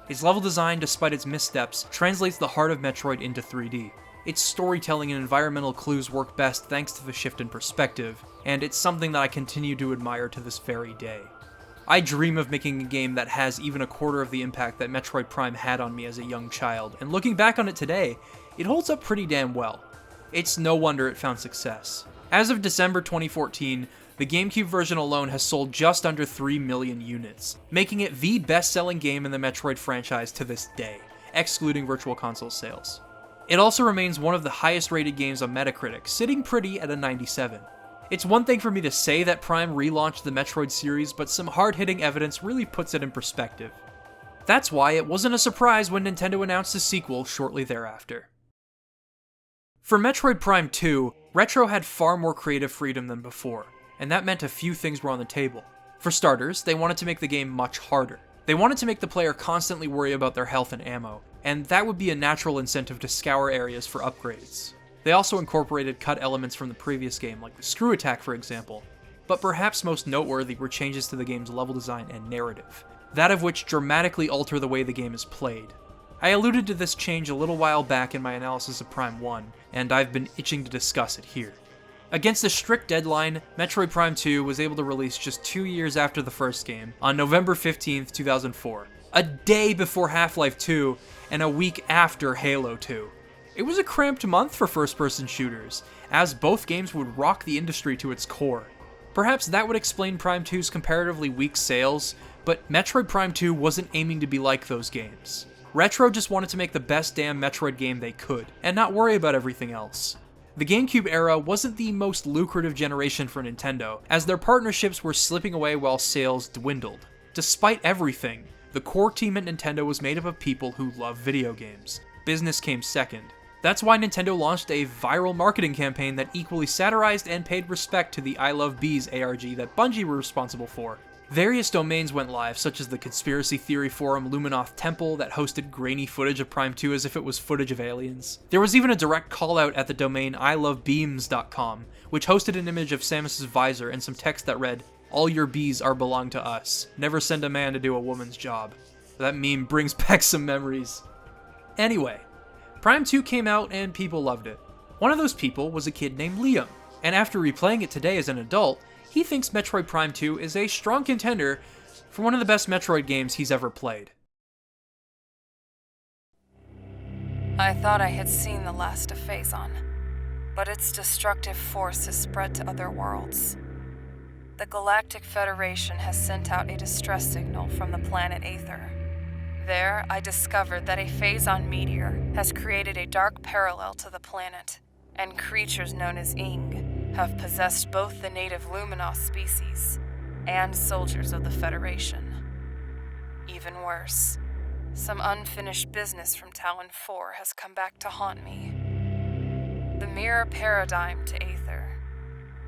Its level design, despite its missteps, translates the heart of Metroid into 3D. Its storytelling and environmental clues work best thanks to the shift in perspective, and it's something that I continue to admire to this very day. I dream of making a game that has even a quarter of the impact that Metroid Prime had on me as a young child, and looking back on it today, it holds up pretty damn well. It's no wonder it found success. As of December 2014, the GameCube version alone has sold just under 3 million units, making it the best-selling game in the Metroid franchise to this day, excluding Virtual Console sales. It also remains one of the highest-rated games on Metacritic, sitting pretty at a 97. It's one thing for me to say that Prime relaunched the Metroid series, but some hard-hitting evidence really puts it in perspective. That's why it wasn't a surprise when Nintendo announced a sequel shortly thereafter. For Metroid Prime 2, Retro had far more creative freedom than before, and that meant a few things were on the table. For starters, they wanted to make the game much harder. They wanted to make the player constantly worry about their health and ammo, and that would be a natural incentive to scour areas for upgrades. They also incorporated cut elements from the previous game, like the screw attack for example, but perhaps most noteworthy were changes to the game's level design and narrative, that of which dramatically alter the way the game is played. I alluded to this change a little while back in my analysis of Prime 1, and I've been itching to discuss it here. Against a strict deadline, Metroid Prime 2 was able to release just 2 years after the first game, on November 15th, 2004, a day before Half-Life 2, and a week after Halo 2. It was a cramped month for first-person shooters, as both games would rock the industry to its core. Perhaps that would explain Prime 2's comparatively weak sales, but Metroid Prime 2 wasn't aiming to be like those games. Retro just wanted to make the best damn Metroid game they could, and not worry about everything else. The GameCube era wasn't the most lucrative generation for Nintendo, as their partnerships were slipping away while sales dwindled. Despite everything, the core team at Nintendo was made up of people who love video games. Business came second. That's why Nintendo launched a viral marketing campaign that equally satirized and paid respect to the I Love Bees ARG that Bungie were responsible for. Various domains went live, such as the conspiracy theory forum Luminoth Temple that hosted grainy footage of Prime 2 as if it was footage of aliens. There was even a direct call-out at the domain ilovebeams.com, which hosted an image of Samus's visor and some text that read, "All your bees are belong to us. Never send a man to do a woman's job." That meme brings back some memories. Anyway, Prime 2 came out and people loved it. One of those people was a kid named Liam, and after replaying it today as an adult, he thinks Metroid Prime 2 is a strong contender for one of the best Metroid games he's ever played. I thought I had seen the last of Phazon, but its destructive force has spread to other worlds. The Galactic Federation has sent out a distress signal from the planet Aether. There, I discovered that a Phazon meteor has created a dark parallel to the planet, and creatures known as Ing have possessed both the native Luminoth species and soldiers of the Federation. Even worse, some unfinished business from Talon 4 has come back to haunt me. The mirror paradigm to Aether,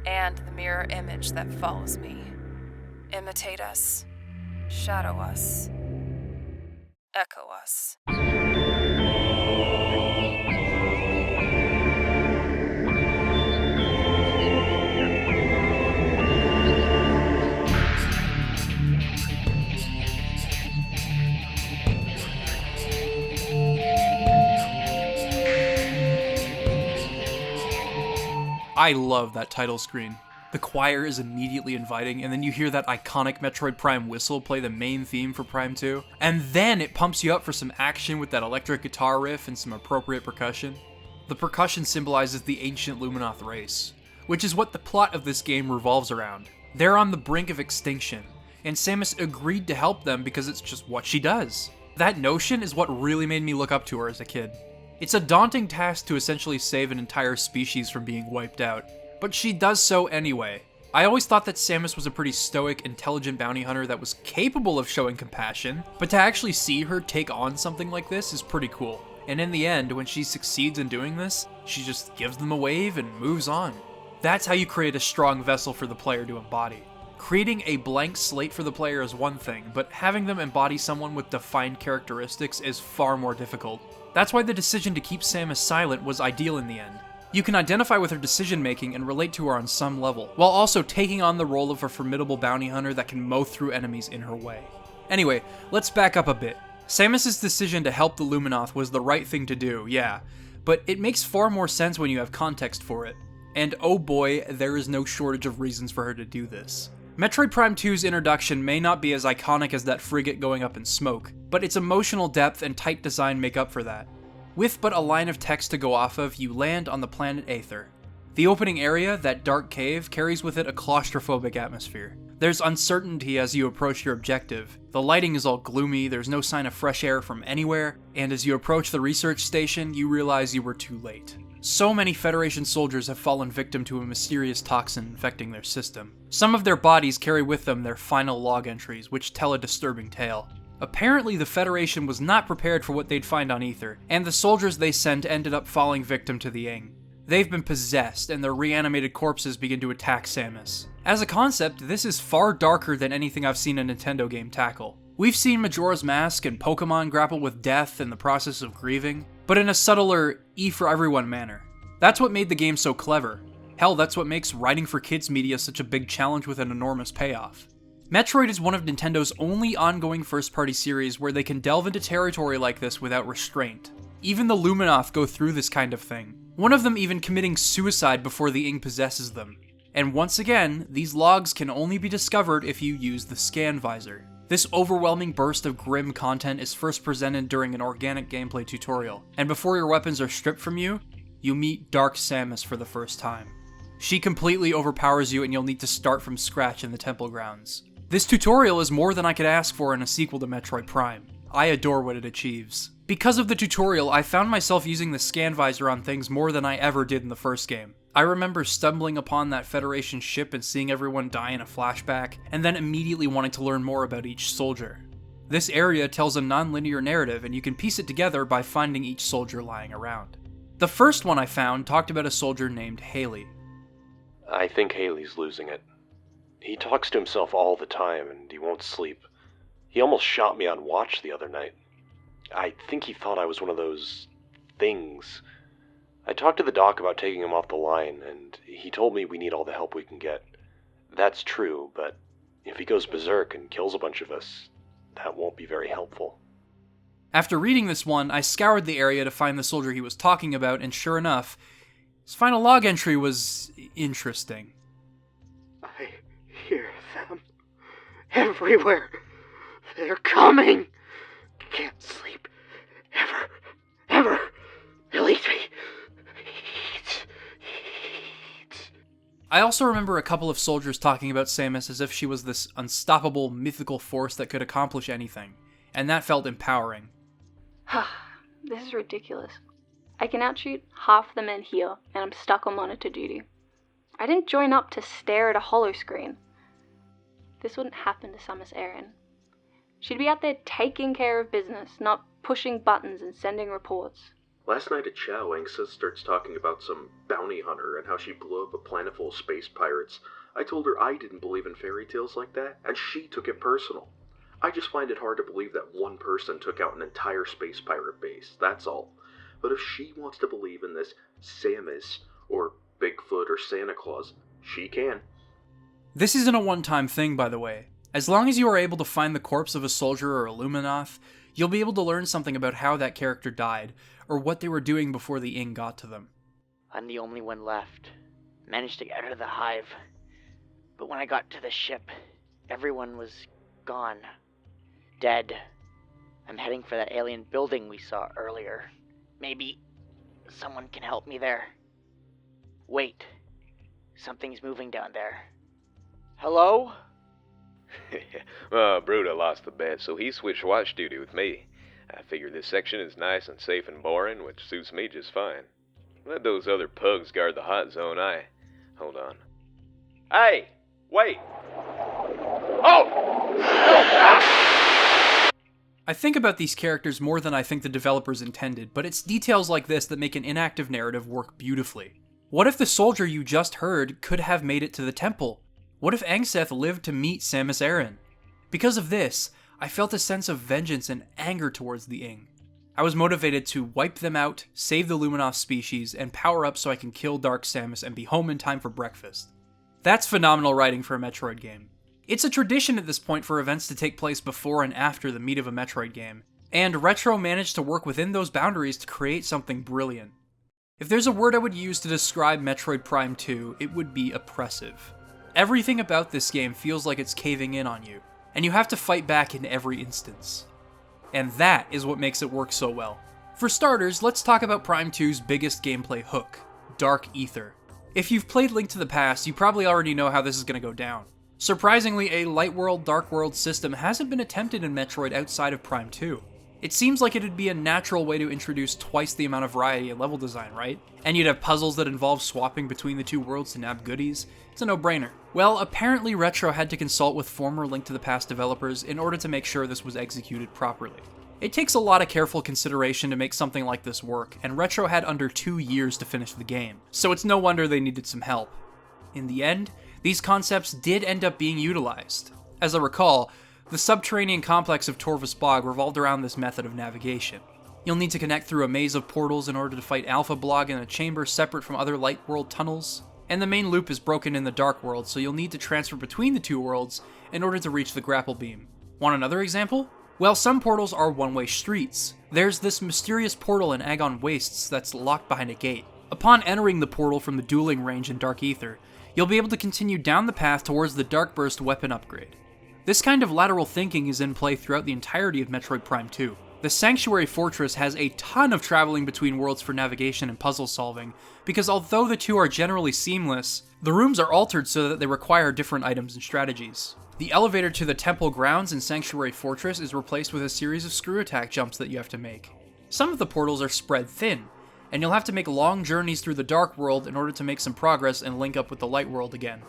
and the mirror image that follows me. Imitate us, shadow us, echo us. I love that title screen. The choir is immediately inviting, and then you hear that iconic Metroid Prime whistle play the main theme for Prime 2, and then it pumps you up for some action with that electric guitar riff and some appropriate percussion. The percussion symbolizes the ancient Luminoth race, which is what the plot of this game revolves around. They're on the brink of extinction, and Samus agreed to help them because it's just what she does. That notion is what really made me look up to her as a kid. It's a daunting task to essentially save an entire species from being wiped out, but she does so anyway. I always thought that Samus was a pretty stoic, intelligent bounty hunter that was capable of showing compassion, but to actually see her take on something like this is pretty cool. And in the end, when she succeeds in doing this, she just gives them a wave and moves on. That's how you create a strong vessel for the player to embody. Creating a blank slate for the player is one thing, but having them embody someone with defined characteristics is far more difficult. That's why the decision to keep Samus silent was ideal in the end. You can identify with her decision making and relate to her on some level, while also taking on the role of a formidable bounty hunter that can mow through enemies in her way. Anyway, let's back up a bit. Samus's decision to help the Luminoth was the right thing to do, yeah, but it makes far more sense when you have context for it. And oh boy, there is no shortage of reasons for her to do this. Metroid Prime 2's introduction may not be as iconic as that frigate going up in smoke, but its emotional depth and tight design make up for that. With but a line of text to go off of, you land on the planet Aether. The opening area, that dark cave, carries with it a claustrophobic atmosphere. There's uncertainty as you approach your objective. The lighting is all gloomy, there's no sign of fresh air from anywhere, and as you approach the research station, you realize you were too late. So many Federation soldiers have fallen victim to a mysterious toxin infecting their system. Some of their bodies carry with them their final log entries, which tell a disturbing tale. Apparently, the Federation was not prepared for what they'd find on Aether, and the soldiers they sent ended up falling victim to the Ing. They've been possessed, and their reanimated corpses begin to attack Samus. As a concept, this is far darker than anything I've seen a Nintendo game tackle. We've seen Majora's Mask and Pokemon grapple with death and the process of grieving, but in a subtler, E-for-everyone manner. That's what made the game so clever. Hell, that's what makes writing for kids media such a big challenge with an enormous payoff. Metroid is one of Nintendo's only ongoing first-party series where they can delve into territory like this without restraint. Even the Luminoth go through this kind of thing, one of them even committing suicide before the Ing possesses them. And once again, these logs can only be discovered if you use the scan visor. This overwhelming burst of grim content is first presented during an organic gameplay tutorial, and before your weapons are stripped from you, you meet Dark Samus for the first time. She completely overpowers you and you'll need to start from scratch in the temple grounds. This tutorial is more than I could ask for in a sequel to Metroid Prime. I adore what it achieves. Because of the tutorial, I found myself using the scan visor on things more than I ever did in the first game. I remember stumbling upon that Federation ship and seeing everyone die in a flashback, and then immediately wanting to learn more about each soldier. This area tells a non-linear narrative, and you can piece it together by finding each soldier lying around. The first one I found talked about a soldier named Haley. I think Haley's losing it. He talks to himself all the time, and he won't sleep. He almost shot me on watch the other night. I think he thought I was one of those things. I talked to the doc about taking him off the line, and he told me we need all the help we can get. That's true, but if he goes berserk and kills a bunch of us, that won't be very helpful. After reading this one, I scoured the area to find the soldier he was talking about, and sure enough, his final log entry was interesting. I hear them everywhere. They're coming. Can't sleep. Ever. They'll eat me. I also remember a couple of soldiers talking about Samus as if she was this unstoppable mythical force that could accomplish anything, and that felt empowering. This is ridiculous. I can outshoot half the men here, and I'm stuck on monitor duty. I didn't join up to stare at a hollow screen. This wouldn't happen to Samus Aran. She'd be out there taking care of business, not pushing buttons and sending reports. Last night at Chow, Angsa starts talking about some bounty hunter and how she blew up a planet full of space pirates. I told her I didn't believe in fairy tales like that, and she took it personal. I just find it hard to believe that one person took out an entire space pirate base, that's all. But if she wants to believe in this Samus, or Bigfoot, or Santa Claus, she can. This isn't a one-time thing, by the way. As long as you are able to find the corpse of a soldier or a Luminoth, you'll be able to learn something about how that character died, or what they were doing before the Ing got to them. I'm the only one left. Managed to get out of the hive. But when I got to the ship, everyone was gone. Dead. I'm heading for that alien building we saw earlier. Maybe someone can help me there. Wait. Something's moving down there. Hello? Well, Bruta lost the bet, so he switched watch duty with me. I figure this section is nice and safe and boring, which suits me just fine. Let those other pugs guard the hot zone. Hold on. Hey! Wait! Oh! I think about these characters more than I think the developers intended, but it's details like this that make an inactive narrative work beautifully. What if the soldier you just heard could have made it to the temple? What if Angseth lived to meet Samus Aran? Because of this, I felt a sense of vengeance and anger towards the Ing. I was motivated to wipe them out, save the Luminoth species, and power up so I can kill Dark Samus and be home in time for breakfast. That's phenomenal writing for a Metroid game. It's a tradition at this point for events to take place before and after the meat of a Metroid game, and Retro managed to work within those boundaries to create something brilliant. If there's a word I would use to describe Metroid Prime 2, it would be oppressive. Everything about this game feels like it's caving in on you, and you have to fight back in every instance. And that is what makes it work so well. For starters, let's talk about Prime 2's biggest gameplay hook, Dark Ether. If you've played Link to the Past, you probably already know how this is going to go down. Surprisingly, a light world, dark world system hasn't been attempted in Metroid outside of Prime 2. It seems like it'd be a natural way to introduce twice the amount of variety in level design, right? And you'd have puzzles that involve swapping between the two worlds to nab goodies. It's a no-brainer. Well, apparently Retro had to consult with former Link to the Past developers in order to make sure this was executed properly. It takes a lot of careful consideration to make something like this work, and Retro had under 2 years to finish the game, so it's no wonder they needed some help. In the end, these concepts did end up being utilized. As I recall, the subterranean complex of Torvus Bog revolved around this method of navigation. You'll need to connect through a maze of portals in order to fight Alpha Blog in a chamber separate from other light world tunnels, and the main loop is broken in the dark world, so you'll need to transfer between the two worlds in order to reach the grapple beam. Want another example? Well, some portals are one-way streets. There's this mysterious portal in Agon Wastes that's locked behind a gate. Upon entering the portal from the dueling range in Dark Ether, you'll be able to continue down the path towards the Dark Burst weapon upgrade. This kind of lateral thinking is in play throughout the entirety of Metroid Prime 2. The Sanctuary Fortress has a ton of traveling between worlds for navigation and puzzle solving, because although the two are generally seamless, the rooms are altered so that they require different items and strategies. The elevator to the temple grounds in Sanctuary Fortress is replaced with a series of screw attack jumps that you have to make. Some of the portals are spread thin, and you'll have to make long journeys through the Dark World in order to make some progress and link up with the Light World again.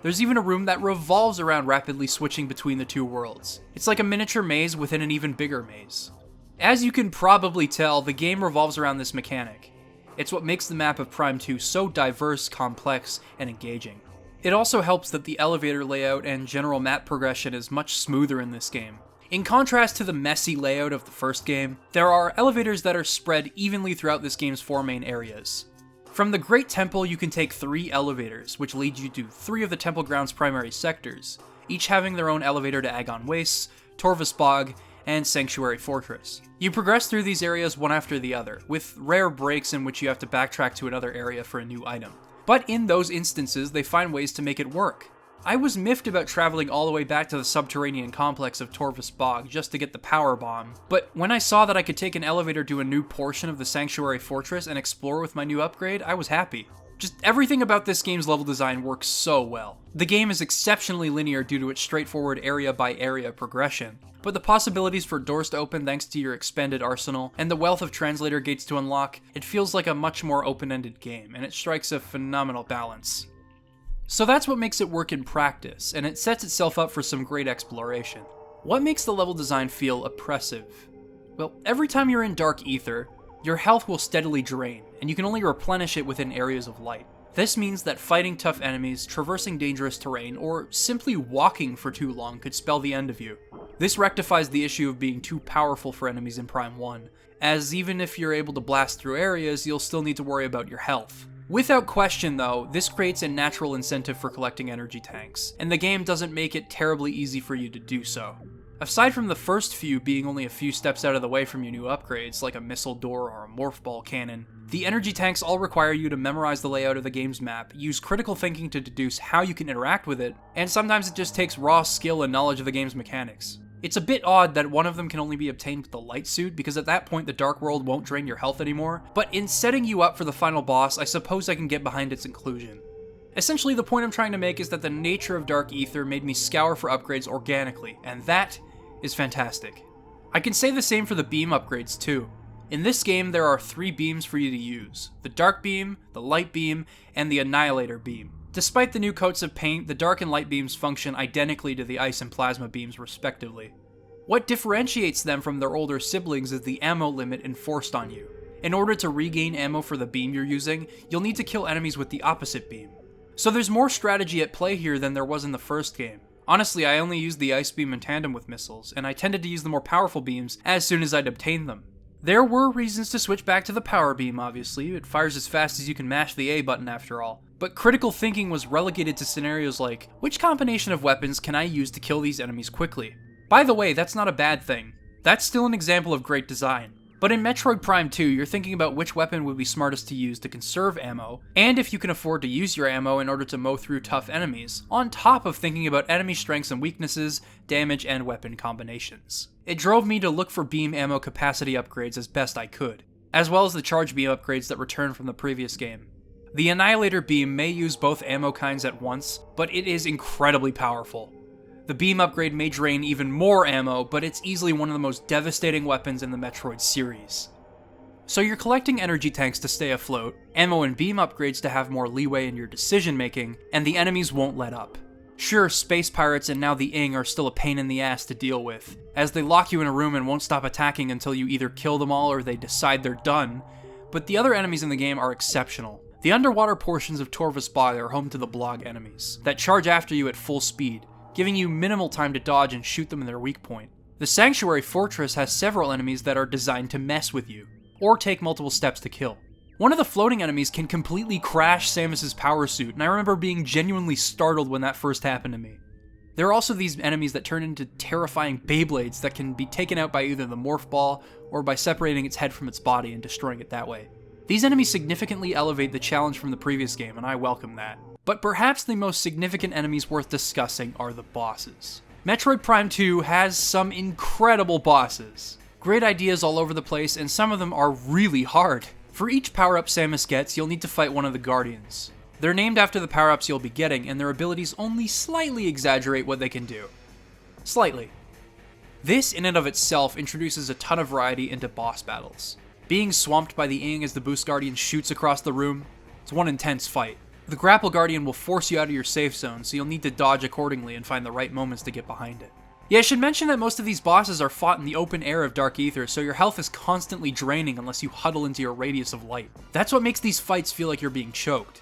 There's even a room that revolves around rapidly switching between the two worlds. It's like a miniature maze within an even bigger maze. As you can probably tell, the game revolves around this mechanic. It's what makes the map of Prime 2 so diverse, complex, and engaging. It also helps that the elevator layout and general map progression is much smoother in this game. In contrast to the messy layout of the first game, there are elevators that are spread evenly throughout this game's 4 main areas. From the Great Temple, you can take 3 elevators, which lead you to 3 of the Temple Grounds' primary sectors, each having their own elevator to Agon Wastes, Torvus Bog, and Sanctuary Fortress. You progress through these areas one after the other, with rare breaks in which you have to backtrack to another area for a new item. But in those instances, they find ways to make it work. I was miffed about traveling all the way back to the subterranean complex of Torvus Bog just to get the power bomb, but when I saw that I could take an elevator to a new portion of the Sanctuary Fortress and explore with my new upgrade, I was happy. Just everything about this game's level design works so well. The game is exceptionally linear due to its straightforward area-by-area progression, but the possibilities for doors to open thanks to your expanded arsenal, and the wealth of translator gates to unlock, it feels like a much more open-ended game, and it strikes a phenomenal balance. So that's what makes it work in practice, and it sets itself up for some great exploration. What makes the level design feel oppressive? Well, every time you're in Dark Ether, your health will steadily drain, and you can only replenish it within areas of light. This means that fighting tough enemies, traversing dangerous terrain, or simply walking for too long could spell the end of you. This rectifies the issue of being too powerful for enemies in Prime 1, as even if you're able to blast through areas, you'll still need to worry about your health. Without question though, this creates a natural incentive for collecting energy tanks, and the game doesn't make it terribly easy for you to do so. Aside from the first few being only a few steps out of the way from your new upgrades, like a missile door or a morph ball cannon, the energy tanks all require you to memorize the layout of the game's map, use critical thinking to deduce how you can interact with it, and sometimes it just takes raw skill and knowledge of the game's mechanics. It's a bit odd that one of them can only be obtained with the light suit, because at that point the Dark World won't drain your health anymore, but in setting you up for the final boss, I suppose I can get behind its inclusion. Essentially, the point I'm trying to make is that the nature of Dark Ether made me scour for upgrades organically, and that is fantastic. I can say the same for the beam upgrades too. In this game, there are 3 beams for you to use: the Dark Beam, the Light Beam, and the Annihilator Beam. Despite the new coats of paint, the Dark and Light Beams function identically to the Ice and Plasma Beams respectively. What differentiates them from their older siblings is the ammo limit enforced on you. In order to regain ammo for the beam you're using, you'll need to kill enemies with the opposite beam. So there's more strategy at play here than there was in the first game. Honestly, I only used the Ice Beam in tandem with missiles, and I tended to use the more powerful beams as soon as I'd obtained them. There were reasons to switch back to the Power Beam, obviously. It fires as fast as you can mash the A button after all. But critical thinking was relegated to scenarios like, which combination of weapons can I use to kill these enemies quickly? By the way, that's not a bad thing. That's still an example of great design. But in Metroid Prime 2, you're thinking about which weapon would be smartest to use to conserve ammo, and if you can afford to use your ammo in order to mow through tough enemies, on top of thinking about enemy strengths and weaknesses, damage, and weapon combinations. It drove me to look for beam ammo capacity upgrades as best I could, as well as the charge beam upgrades that returned from the previous game. The Annihilator Beam may use both ammo kinds at once, but it is incredibly powerful. The beam upgrade may drain even more ammo, but it's easily one of the most devastating weapons in the Metroid series. So you're collecting energy tanks to stay afloat, ammo and beam upgrades to have more leeway in your decision making, and the enemies won't let up. Sure, space pirates and now the Ing are still a pain in the ass to deal with, as they lock you in a room and won't stop attacking until you either kill them all or they decide they're done, but the other enemies in the game are exceptional. The underwater portions of Torvus Bog are home to the Blog enemies, that charge after you at full speed, giving you minimal time to dodge and shoot them in their weak point. The Sanctuary Fortress has several enemies that are designed to mess with you, or take multiple steps to kill. One of the floating enemies can completely crash Samus's power suit, and I remember being genuinely startled when that first happened to me. There are also these enemies that turn into terrifying Beyblades that can be taken out by either the morph ball, or by separating its head from its body and destroying it that way. These enemies significantly elevate the challenge from the previous game, and I welcome that. But perhaps the most significant enemies worth discussing are the bosses. Metroid Prime 2 has some incredible bosses. Great ideas all over the place, and some of them are really hard. For each power-up Samus gets, you'll need to fight one of the Guardians. They're named after the power-ups you'll be getting, and their abilities only slightly exaggerate what they can do. Slightly. This, in and of itself, introduces a ton of variety into boss battles. Being swamped by the Ing as the Boost Guardian shoots across the room, it's one intense fight. The Grapple Guardian will force you out of your safe zone, so you'll need to dodge accordingly and find the right moments to get behind it. Yeah, I should mention that most of these bosses are fought in the open air of Dark Aether, so your health is constantly draining unless you huddle into your radius of light. That's what makes these fights feel like you're being choked.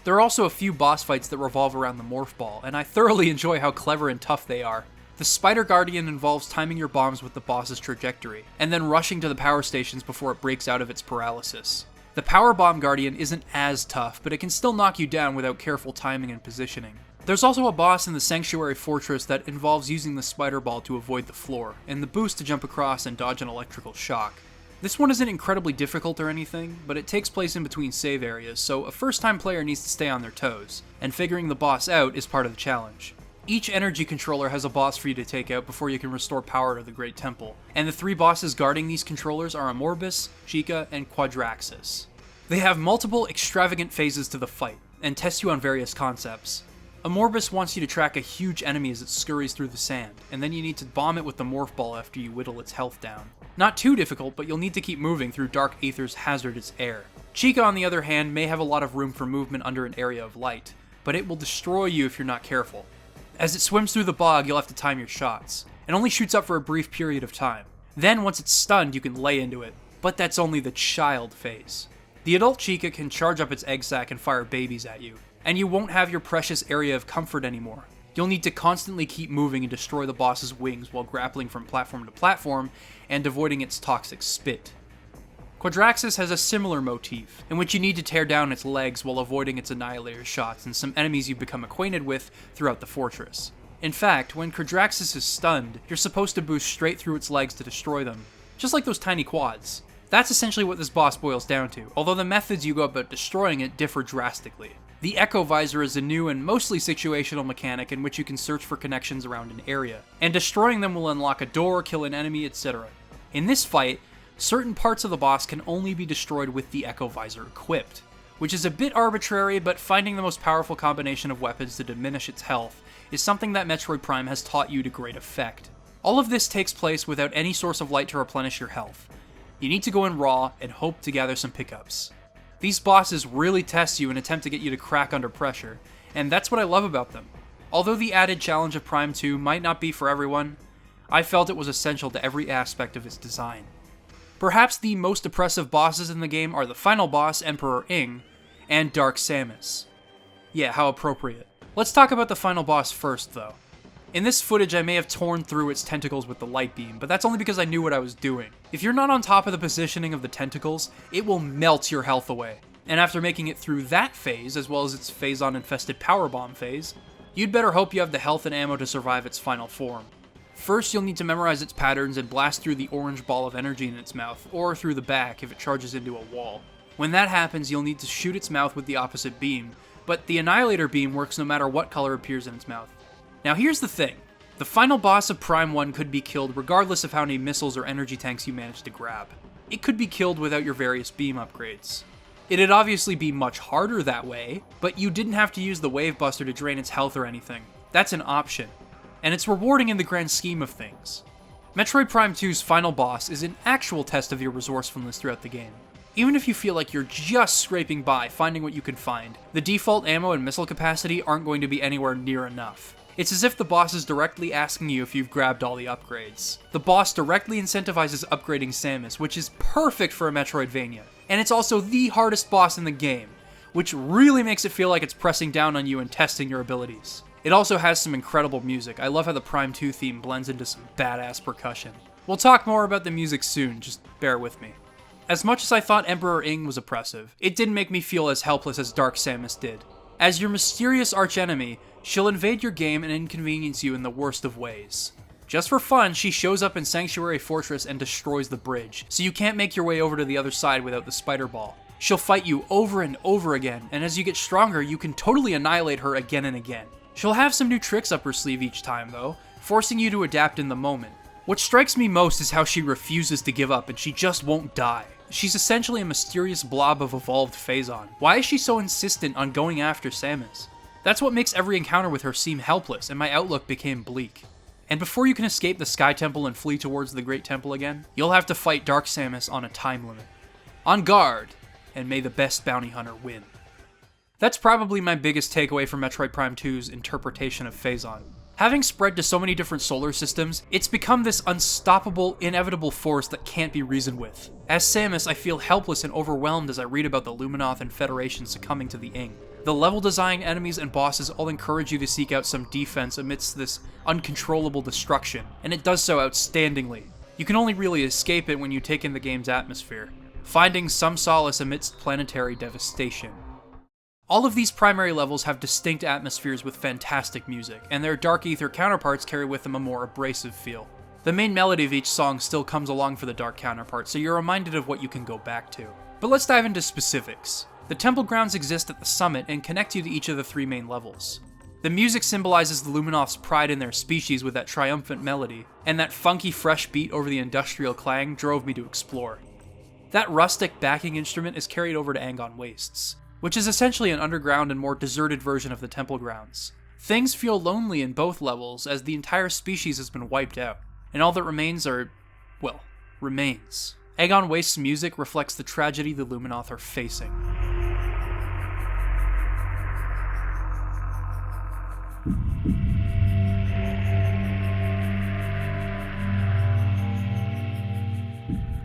There are also a few boss fights that revolve around the Morph Ball, and I thoroughly enjoy how clever and tough they are. The Spider Guardian involves timing your bombs with the boss's trajectory, and then rushing to the power stations before it breaks out of its paralysis. The Power Bomb Guardian isn't as tough, but it can still knock you down without careful timing and positioning. There's also a boss in the Sanctuary Fortress that involves using the Spider Ball to avoid the floor, and the boost to jump across and dodge an electrical shock. This one isn't incredibly difficult or anything, but it takes place in between save areas, so a first-time player needs to stay on their toes, and figuring the boss out is part of the challenge. Each energy controller has a boss for you to take out before you can restore power to the Great Temple, and the 3 bosses guarding these controllers are Amorbus, Chica, and Quadraxis. They have multiple extravagant phases to the fight, and test you on various concepts. Amorbus wants you to track a huge enemy as it scurries through the sand, and then you need to bomb it with the Morph Ball after you whittle its health down. Not too difficult, but you'll need to keep moving through Dark Aether's hazardous air. Chica, on the other hand, may have a lot of room for movement under an area of light, but it will destroy you if you're not careful. As it swims through the bog, you'll have to time your shots. It only shoots up for a brief period of time. Then, once it's stunned, you can lay into it. But that's only the child phase. The adult Chica can charge up its egg sac and fire babies at you, and you won't have your precious area of comfort anymore. You'll need to constantly keep moving and destroy the boss's wings while grappling from platform to platform and avoiding its toxic spit. Quadraxis has a similar motif, in which you need to tear down its legs while avoiding its Annihilator shots and some enemies you've become acquainted with throughout the fortress. In fact, when Quadraxis is stunned, you're supposed to boost straight through its legs to destroy them, just like those tiny quads. That's essentially what this boss boils down to, although the methods you go about destroying it differ drastically. The Echo Visor is a new and mostly situational mechanic in which you can search for connections around an area, and destroying them will unlock a door, kill an enemy, etc. In this fight, certain parts of the boss can only be destroyed with the Echo Visor equipped, which is a bit arbitrary, but finding the most powerful combination of weapons to diminish its health is something that Metroid Prime has taught you to great effect. All of this takes place without any source of light to replenish your health. You need to go in raw and hope to gather some pickups. These bosses really test you and attempt to get you to crack under pressure, and that's what I love about them. Although the added challenge of Prime 2 might not be for everyone, I felt it was essential to every aspect of its design. Perhaps the most oppressive bosses in the game are the final boss, Emperor Ing, and Dark Samus. Yeah, how appropriate. Let's talk about the final boss first, though. In this footage, I may have torn through its tentacles with the light beam, but that's only because I knew what I was doing. If you're not on top of the positioning of the tentacles, it will melt your health away. And after making it through that phase, as well as its Phazon-infested power bomb phase, you'd better hope you have the health and ammo to survive its final form. First, you'll need to memorize its patterns and blast through the orange ball of energy in its mouth, or through the back if it charges into a wall. When that happens, you'll need to shoot its mouth with the opposite beam, but the Annihilator beam works no matter what color appears in its mouth. Now here's the thing. The final boss of Prime 1 could be killed regardless of how many missiles or energy tanks you manage to grab. It could be killed without your various beam upgrades. It'd obviously be much harder that way, but you didn't have to use the Wave Buster to drain its health or anything. That's an option, and it's rewarding in the grand scheme of things. Metroid Prime 2's final boss is an actual test of your resourcefulness throughout the game. Even if you feel like you're just scraping by, finding what you can find, the default ammo and missile capacity aren't going to be anywhere near enough. It's as if the boss is directly asking you if you've grabbed all the upgrades. The boss directly incentivizes upgrading Samus, which is perfect for a Metroidvania. And it's also the hardest boss in the game, which really makes it feel like it's pressing down on you and testing your abilities. It also has some incredible music. I love how the Prime 2 theme blends into some badass percussion. We'll talk more about the music soon, just bear with me. As much as I thought Emperor Ing was oppressive, it didn't make me feel as helpless as Dark Samus did. As your mysterious archenemy, she'll invade your game and inconvenience you in the worst of ways. Just for fun, she shows up in Sanctuary Fortress and destroys the bridge, so you can't make your way over to the other side without the Spider Ball. She'll fight you over and over again, and as you get stronger, you can totally annihilate her again and again. She'll have some new tricks up her sleeve each time, though, forcing you to adapt in the moment. What strikes me most is how she refuses to give up and she just won't die. She's essentially a mysterious blob of evolved Phazon. Why is she so insistent on going after Samus? That's what makes every encounter with her seem helpless, and my outlook became bleak. And before you can escape the Sky Temple and flee towards the Great Temple again, you'll have to fight Dark Samus on a time limit. On guard, and may the best bounty hunter win. That's probably my biggest takeaway from Metroid Prime 2's interpretation of Phazon. Having spread to so many different solar systems, it's become this unstoppable, inevitable force that can't be reasoned with. As Samus, I feel helpless and overwhelmed as I read about the Luminoth and Federation succumbing to the Ing. The level design, enemies, and bosses all encourage you to seek out some defense amidst this uncontrollable destruction, and it does so outstandingly. You can only really escape it when you take in the game's atmosphere, finding some solace amidst planetary devastation. All of these primary levels have distinct atmospheres with fantastic music, and their Dark Aether counterparts carry with them a more abrasive feel. The main melody of each song still comes along for the dark counterpart, so you're reminded of what you can go back to. But let's dive into specifics. The temple grounds exist at the summit and connect you to each of the 3 main levels. The music symbolizes the Luminoth's pride in their species with that triumphant melody, and that funky fresh beat over the industrial clang drove me to explore. That rustic backing instrument is carried over to Angon Wastes, which is essentially an underground and more deserted version of the temple grounds. Things feel lonely in both levels as the entire species has been wiped out, and all that remains remains. Angon Waste's music reflects the tragedy the Luminoth are facing.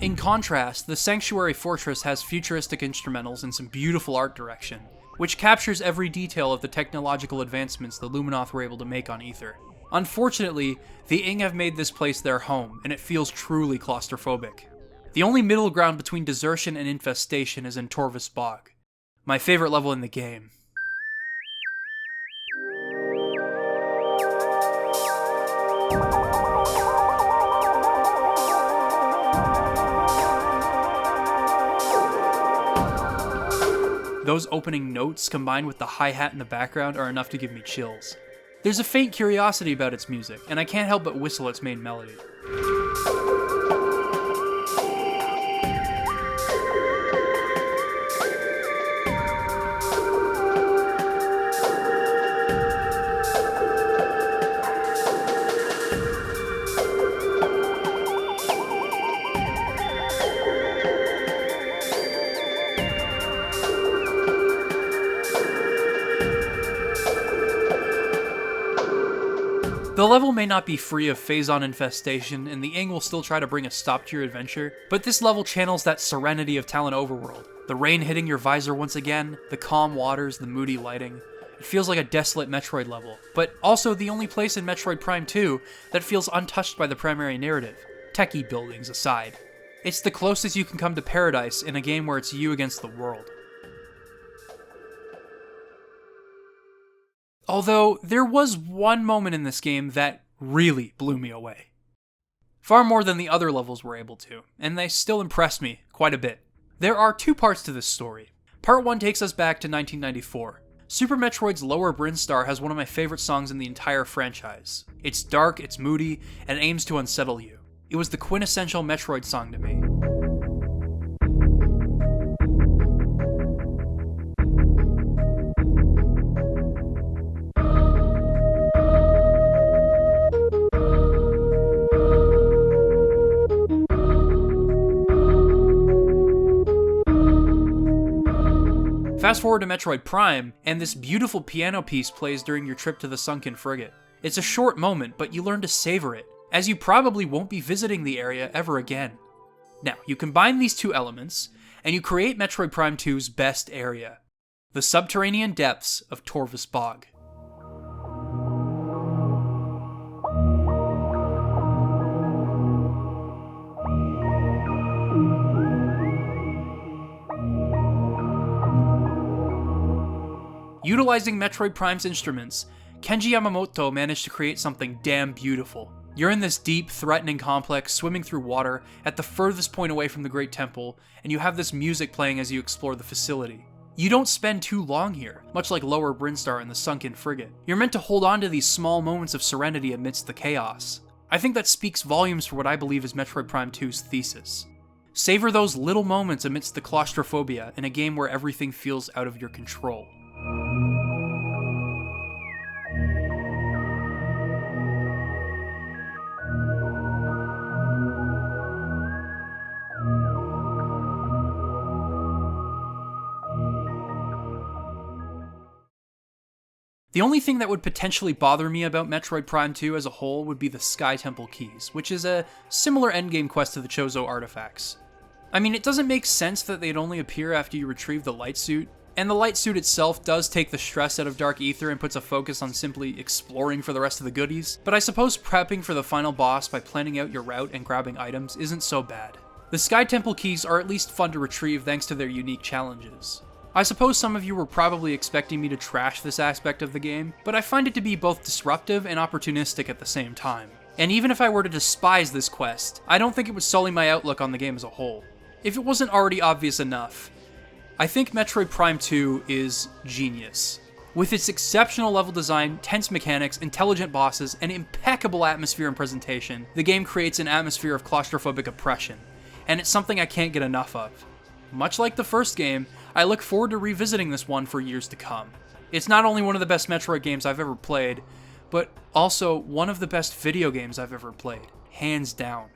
In contrast, the Sanctuary Fortress has futuristic instrumentals and some beautiful art direction, which captures every detail of the technological advancements the Luminoth were able to make on Aether. Unfortunately, the Ing have made this place their home, and it feels truly claustrophobic. The only middle ground between desertion and infestation is in Torvus Bog, my favorite level in the game. Those opening notes combined with the hi-hat in the background are enough to give me chills. There's a faint curiosity about its music, and I can't help but whistle its main melody. The level may not be free of Phazon infestation, and the Ing will still try to bring a stop to your adventure, but this level channels that serenity of Talon Overworld. The rain hitting your visor once again, the calm waters, the moody lighting. It feels like a desolate Metroid level, but also the only place in Metroid Prime 2 that feels untouched by the primary narrative, techie buildings aside. It's the closest you can come to paradise in a game where it's you against the world. Although, there was one moment in this game that really blew me away. Far more than the other levels were able to, and they still impressed me quite a bit. There are 2 parts to this story. Part 1 takes us back to 1994. Super Metroid's Lower Brinstar has one of my favorite songs in the entire franchise. It's dark, it's moody, and aims to unsettle you. It was the quintessential Metroid song to me. Fast forward to Metroid Prime, and this beautiful piano piece plays during your trip to the sunken frigate. It's a short moment, but you learn to savor it, as you probably won't be visiting the area ever again. Now, you combine these 2 elements, and you create Metroid Prime 2's best area, the subterranean depths of Torvus Bog. Utilizing Metroid Prime's instruments, Kenji Yamamoto managed to create something damn beautiful. You're in this deep, threatening complex, swimming through water, at the furthest point away from the Great Temple, and you have this music playing as you explore the facility. You don't spend too long here, much like Lower Brinstar and the sunken frigate. You're meant to hold on to these small moments of serenity amidst the chaos. I think that speaks volumes for what I believe is Metroid Prime 2's thesis. Savor those little moments amidst the claustrophobia in a game where everything feels out of your control. The only thing that would potentially bother me about Metroid Prime 2 as a whole would be the Sky Temple Keys, which is a similar endgame quest to the Chozo artifacts. I mean, it doesn't make sense that they'd only appear after you retrieve the light suit, and the light suit itself does take the stress out of Dark Aether and puts a focus on simply exploring for the rest of the goodies, but I suppose prepping for the final boss by planning out your route and grabbing items isn't so bad. The Sky Temple Keys are at least fun to retrieve thanks to their unique challenges. I suppose some of you were probably expecting me to trash this aspect of the game, but I find it to be both disruptive and opportunistic at the same time. And even if I were to despise this quest, I don't think it would sully my outlook on the game as a whole. If it wasn't already obvious enough, I think Metroid Prime 2 is genius. With its exceptional level design, tense mechanics, intelligent bosses, and impeccable atmosphere and presentation, the game creates an atmosphere of claustrophobic oppression, and it's something I can't get enough of. Much like the first game, I look forward to revisiting this one for years to come. It's not only one of the best Metroid games I've ever played, but also one of the best video games I've ever played, hands down.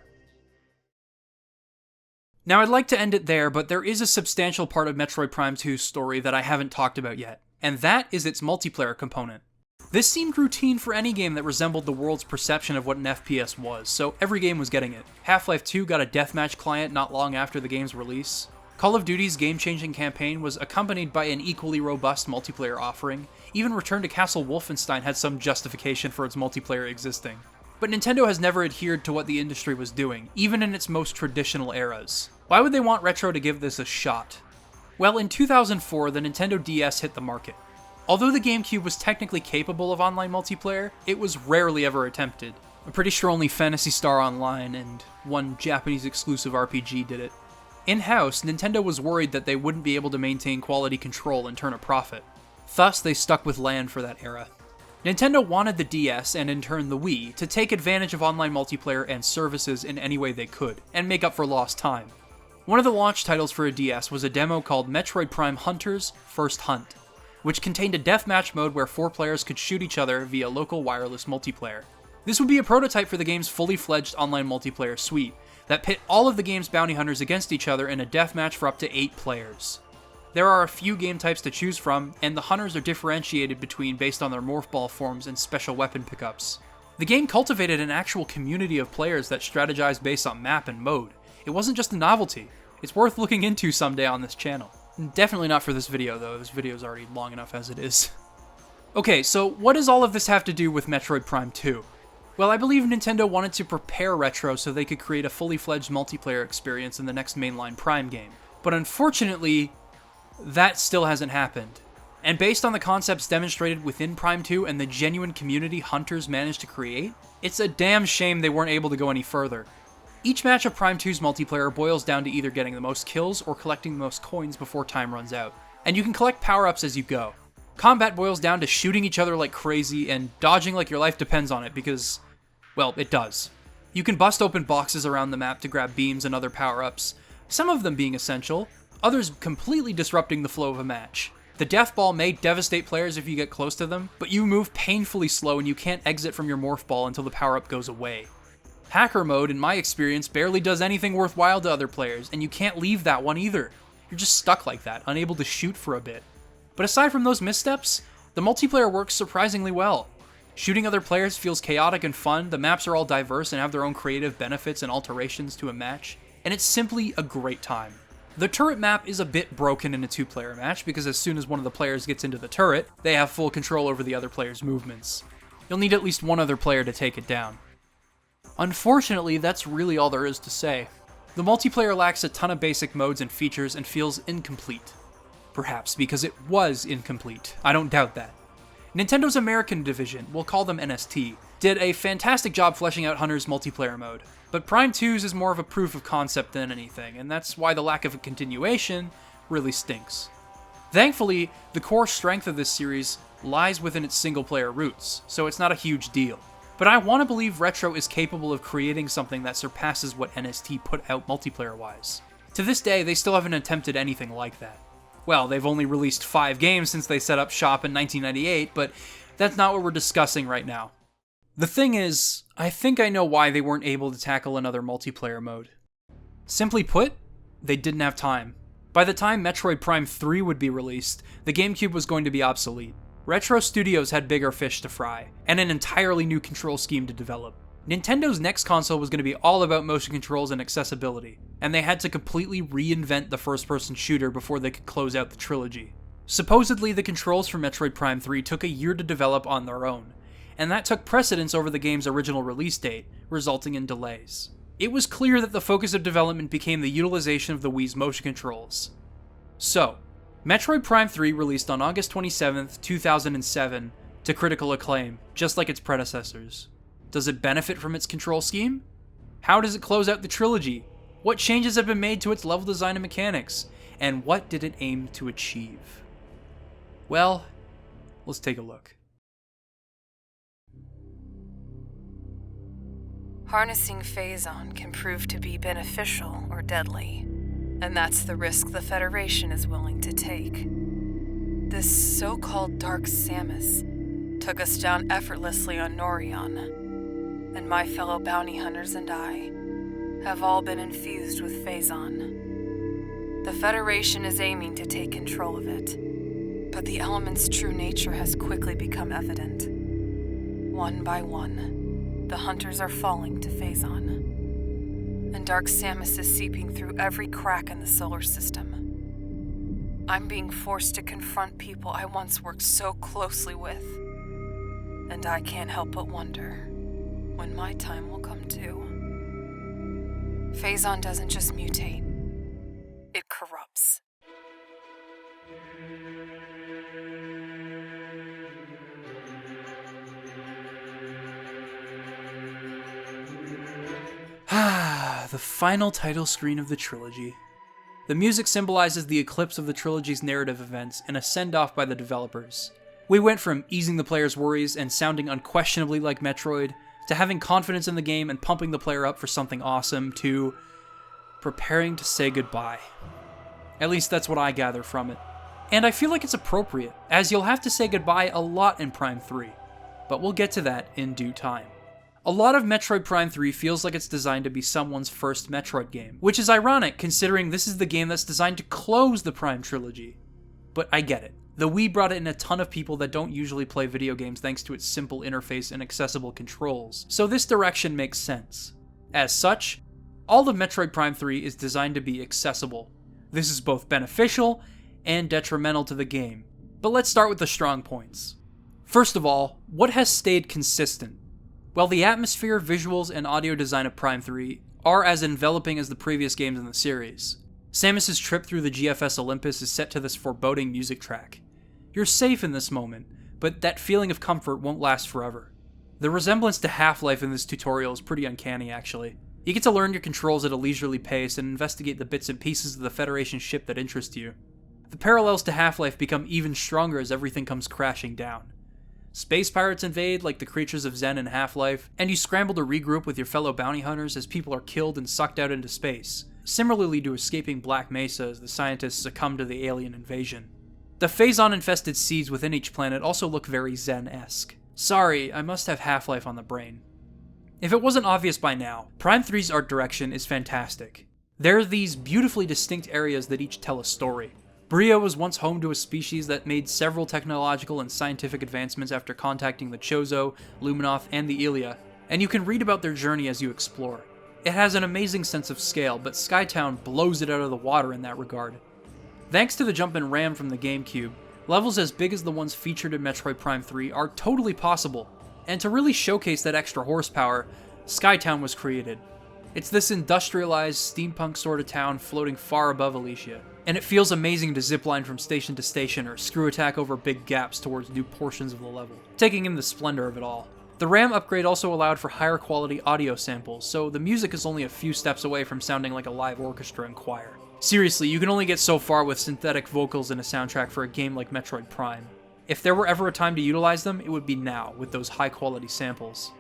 Now I'd like to end it there, but there is a substantial part of Metroid Prime 2's story that I haven't talked about yet, and that is its multiplayer component. This seemed routine for any game that resembled the world's perception of what an FPS was, so every game was getting it. Half-Life 2 got a deathmatch client not long after the game's release. Call of Duty's game-changing campaign was accompanied by an equally robust multiplayer offering. Even Return to Castle Wolfenstein had some justification for its multiplayer existing. But Nintendo has never adhered to what the industry was doing, even in its most traditional eras. Why would they want Retro to give this a shot? Well, in 2004, the Nintendo DS hit the market. Although the GameCube was technically capable of online multiplayer, it was rarely ever attempted. I'm pretty sure only Phantasy Star Online and one Japanese exclusive RPG did it. In-house, Nintendo was worried that they wouldn't be able to maintain quality control and turn a profit. Thus, they stuck with land for that era. Nintendo wanted the DS, and in turn the Wii, to take advantage of online multiplayer and services in any way they could, and make up for lost time. One of the launch titles for a DS was a demo called Metroid Prime Hunters First Hunt, which contained a deathmatch mode where 4 players could shoot each other via local wireless multiplayer. This would be a prototype for the game's fully fledged online multiplayer suite, that pit all of the game's bounty hunters against each other in a deathmatch for up to 8 players. There are a few game types to choose from, and the hunters are differentiated between based on their morph ball forms and special weapon pickups. The game cultivated an actual community of players that strategized based on map and mode. It wasn't just a novelty. It's worth looking into someday on this channel. Definitely not for this video though, this video is already long enough as it is. Okay, so what does all of this have to do with Metroid Prime 2? Well, I believe Nintendo wanted to prepare Retro so they could create a fully fledged multiplayer experience in the next mainline Prime game. But unfortunately, that still hasn't happened. And based on the concepts demonstrated within Prime 2 and the genuine community Hunters managed to create, it's a damn shame they weren't able to go any further. Each match of Prime 2's multiplayer boils down to either getting the most kills or collecting the most coins before time runs out. And you can collect power-ups as you go. Combat boils down to shooting each other like crazy and dodging like your life depends on it because, well, it does. You can bust open boxes around the map to grab beams and other power-ups, some of them being essential, others completely disrupting the flow of a match. The death ball may devastate players if you get close to them, but you move painfully slow and you can't exit from your morph ball until the power-up goes away. Hacker mode, in my experience, barely does anything worthwhile to other players, and you can't leave that one either. You're just stuck like that, unable to shoot for a bit. But aside from those missteps, the multiplayer works surprisingly well. Shooting other players feels chaotic and fun, the maps are all diverse and have their own creative benefits and alterations to a match, and it's simply a great time. The turret map is a bit broken in a 2-player match because as soon as one of the players gets into the turret, they have full control over the other player's movements. You'll need at least one other player to take it down. Unfortunately, that's really all there is to say. The multiplayer lacks a ton of basic modes and features and feels incomplete. Perhaps because it was incomplete, I don't doubt that. Nintendo's American division, we'll call them NST, did a fantastic job fleshing out Hunter's multiplayer mode, but Prime 2's is more of a proof of concept than anything, and that's why the lack of a continuation really stinks. Thankfully, the core strength of this series lies within its single-player roots, so it's not a huge deal. but I want to believe Retro is capable of creating something that surpasses what NST put out multiplayer-wise. To this day, they still haven't attempted anything like that. Well, they've only released 5 games since they set up shop in 1998, but that's not what we're discussing right now. The thing is, I think I know why they weren't able to tackle another multiplayer mode. Simply put, they didn't have time. By the time Metroid Prime 3 would be released, the GameCube was going to be obsolete. Retro Studios had bigger fish to fry, and an entirely new control scheme to develop. Nintendo's next console was going to be all about motion controls and accessibility, and they had to completely reinvent the first-person shooter before they could close out the trilogy. Supposedly, the controls for Metroid Prime 3 took a year to develop on their own, and that took precedence over the game's original release date, resulting in delays. It was clear that the focus of development became the utilization of the Wii's motion controls. So, Metroid Prime 3 released on August 27th, 2007, to critical acclaim, just like its predecessors. Does it benefit from its control scheme? How does it close out the trilogy? What changes have been made to its level design and mechanics? And what did it aim to achieve? Well, let's take a look. Harnessing Phazon can prove to be beneficial or deadly, and that's the risk the Federation is willing to take. This so-called Dark Samus took us down effortlessly on Norion, and my fellow bounty hunters and I have all been infused with Phazon. The Federation is aiming to take control of it, but the element's true nature has quickly become evident. One by one, the hunters are falling to Phazon, and Dark Samus is seeping through every crack in the solar system. I'm being forced to confront people I once worked so closely with, and I can't help but wonder when my time will come too. Phazon doesn't just mutate, it corrupts. The final title screen of the trilogy. The music symbolizes the eclipse of the trilogy's narrative events and a send-off by the developers. We went from easing the player's worries and sounding unquestionably like Metroid, to having confidence in the game and pumping the player up for something awesome, to preparing to say goodbye. At least that's what I gather from it. And I feel like it's appropriate, as you'll have to say goodbye a lot in Prime 3, but we'll get to that in due time. A lot of Metroid Prime 3 feels like it's designed to be someone's first Metroid game, which is ironic considering this is the game that's designed to close the Prime trilogy. But I get it. The Wii brought in a ton of people that don't usually play video games thanks to its simple interface and accessible controls, so this direction makes sense. As such, all of Metroid Prime 3 is designed to be accessible. This is both beneficial and detrimental to the game, but let's start with the strong points. First of all, what has stayed consistent? Well, the atmosphere, visuals, and audio design of Prime 3 are as enveloping as the previous games in the series. Samus's trip through the GFS Olympus is set to this foreboding music track. You're safe in this moment, but that feeling of comfort won't last forever. The resemblance to Half-Life in this tutorial is pretty uncanny, actually. You get to learn your controls at a leisurely pace and investigate the bits and pieces of the Federation ship that interest you. The parallels to Half-Life become even stronger as everything comes crashing down. Space pirates invade like the creatures of Zen in Half-Life, and you scramble to regroup with your fellow bounty hunters as people are killed and sucked out into space, similarly to escaping Black Mesa as the scientists succumb to the alien invasion. The Phazon-infested seeds within each planet also look very Zen-esque. Sorry, I must have Half-Life on the brain. If it wasn't obvious by now, Prime 3's art direction is fantastic. There are these beautifully distinct areas that each tell a story. Bria was once home to a species that made several technological and scientific advancements after contacting the Chozo, Luminoth, and the Ilia, and you can read about their journey as you explore. It has an amazing sense of scale, but Skytown blows it out of the water in that regard. Thanks to the jump in RAM from the GameCube, levels as big as the ones featured in Metroid Prime 3 are totally possible, and to really showcase that extra horsepower, Skytown was created. It's this industrialized, steampunk sort of town floating far above Alicia, and it feels amazing to zipline from station to station or screw attack over big gaps towards new portions of the level, taking in the splendor of it all. The RAM upgrade also allowed for higher quality audio samples, so the music is only a few steps away from sounding like a live orchestra and choir. Seriously, you can only get so far with synthetic vocals in a soundtrack for a game like Metroid Prime. If there were ever a time to utilize them, it would be now, with those high quality samples.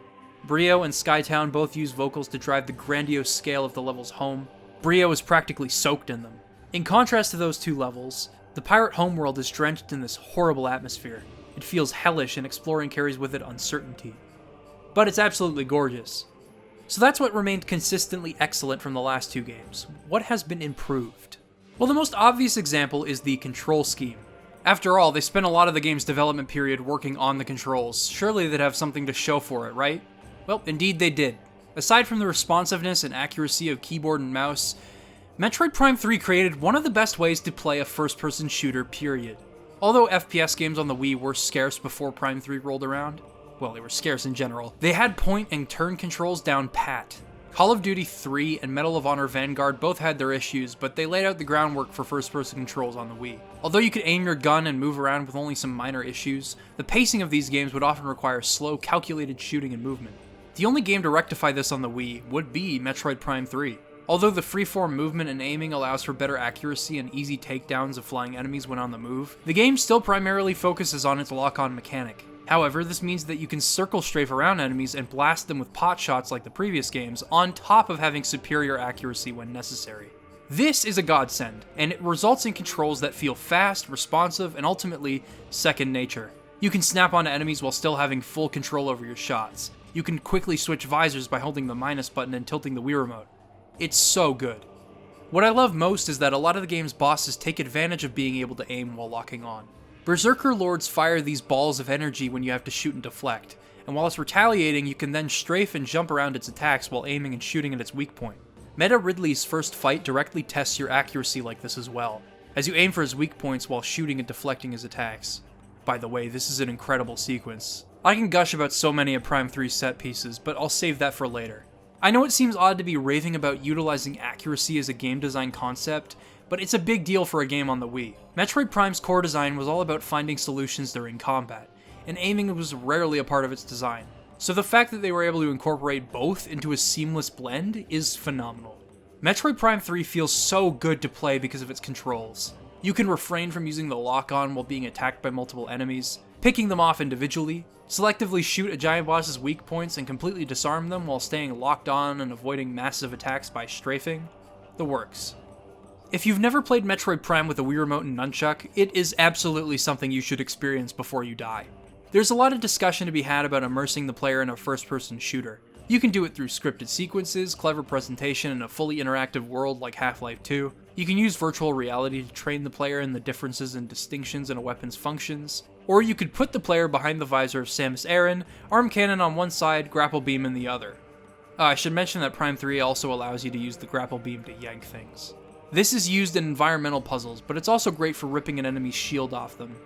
Brio and Skytown both use vocals to drive the grandiose scale of the levels home. Brio is practically soaked in them. In contrast to those two levels, the pirate homeworld is drenched in this horrible atmosphere. It feels hellish, and exploring carries with it uncertainty. But it's absolutely gorgeous. So that's what remained consistently excellent from the last two games. What has been improved? Well, the most obvious example is the control scheme. After all, they spent a lot of the game's development period working on the controls. Surely they'd have something to show for it, right? Well, indeed they did. Aside from the responsiveness and accuracy of keyboard and mouse, Metroid Prime 3 created one of the best ways to play a first-person shooter, period. Although FPS games on the Wii were scarce before Prime 3 rolled around, well, they were scarce in general, they had point and turn controls down pat. Call of Duty 3 and Medal of Honor Vanguard both had their issues, but they laid out the groundwork for first-person controls on the Wii. Although you could aim your gun and move around with only some minor issues, the pacing of these games would often require slow, calculated shooting and movement. The only game to rectify this on the Wii would be Metroid Prime 3. Although the freeform movement and aiming allows for better accuracy and easy takedowns of flying enemies when on the move, the game still primarily focuses on its lock-on mechanic. However, this means that you can circle strafe around enemies and blast them with pot shots like the previous games, on top of having superior accuracy when necessary. This is a godsend, and it results in controls that feel fast, responsive, and ultimately, second nature. You can snap onto enemies while still having full control over your shots. You can quickly switch visors by holding the minus button and tilting the Wii Remote. It's so good. What I love most is that a lot of the game's bosses take advantage of being able to aim while locking on. Berserker Lords fire these balls of energy when you have to shoot and deflect, and while it's retaliating, you can then strafe and jump around its attacks while aiming and shooting at its weak point. Meta Ridley's first fight directly tests your accuracy like this as well, as you aim for his weak points while shooting and deflecting his attacks. By the way, this is an incredible sequence. I can gush about so many of Prime 3's set pieces, but I'll save that for later. I know it seems odd to be raving about utilizing accuracy as a game design concept, but it's a big deal for a game on the Wii. Metroid Prime's core design was all about finding solutions during combat, and aiming was rarely a part of its design. So the fact that they were able to incorporate both into a seamless blend is phenomenal. Metroid Prime 3 feels so good to play because of its controls. You can refrain from using the lock-on while being attacked by multiple enemies, picking them off individually, selectively shoot a giant boss's weak points and completely disarm them while staying locked on and avoiding massive attacks by strafing. The works. If you've never played Metroid Prime with a Wii Remote and Nunchuck, it is absolutely something you should experience before you die. There's a lot of discussion to be had about immersing the player in a first-person shooter. You can do it through scripted sequences, clever presentation, and a fully interactive world like Half-Life 2. You can use virtual reality to train the player in the differences and distinctions in a weapon's functions. Or you could put the player behind the visor of Samus Aran, arm cannon on one side, grapple beam in the other. I should mention that Prime 3 also allows you to use the grapple beam to yank things. This is used in environmental puzzles, but it's also great for ripping an enemy's shield off them.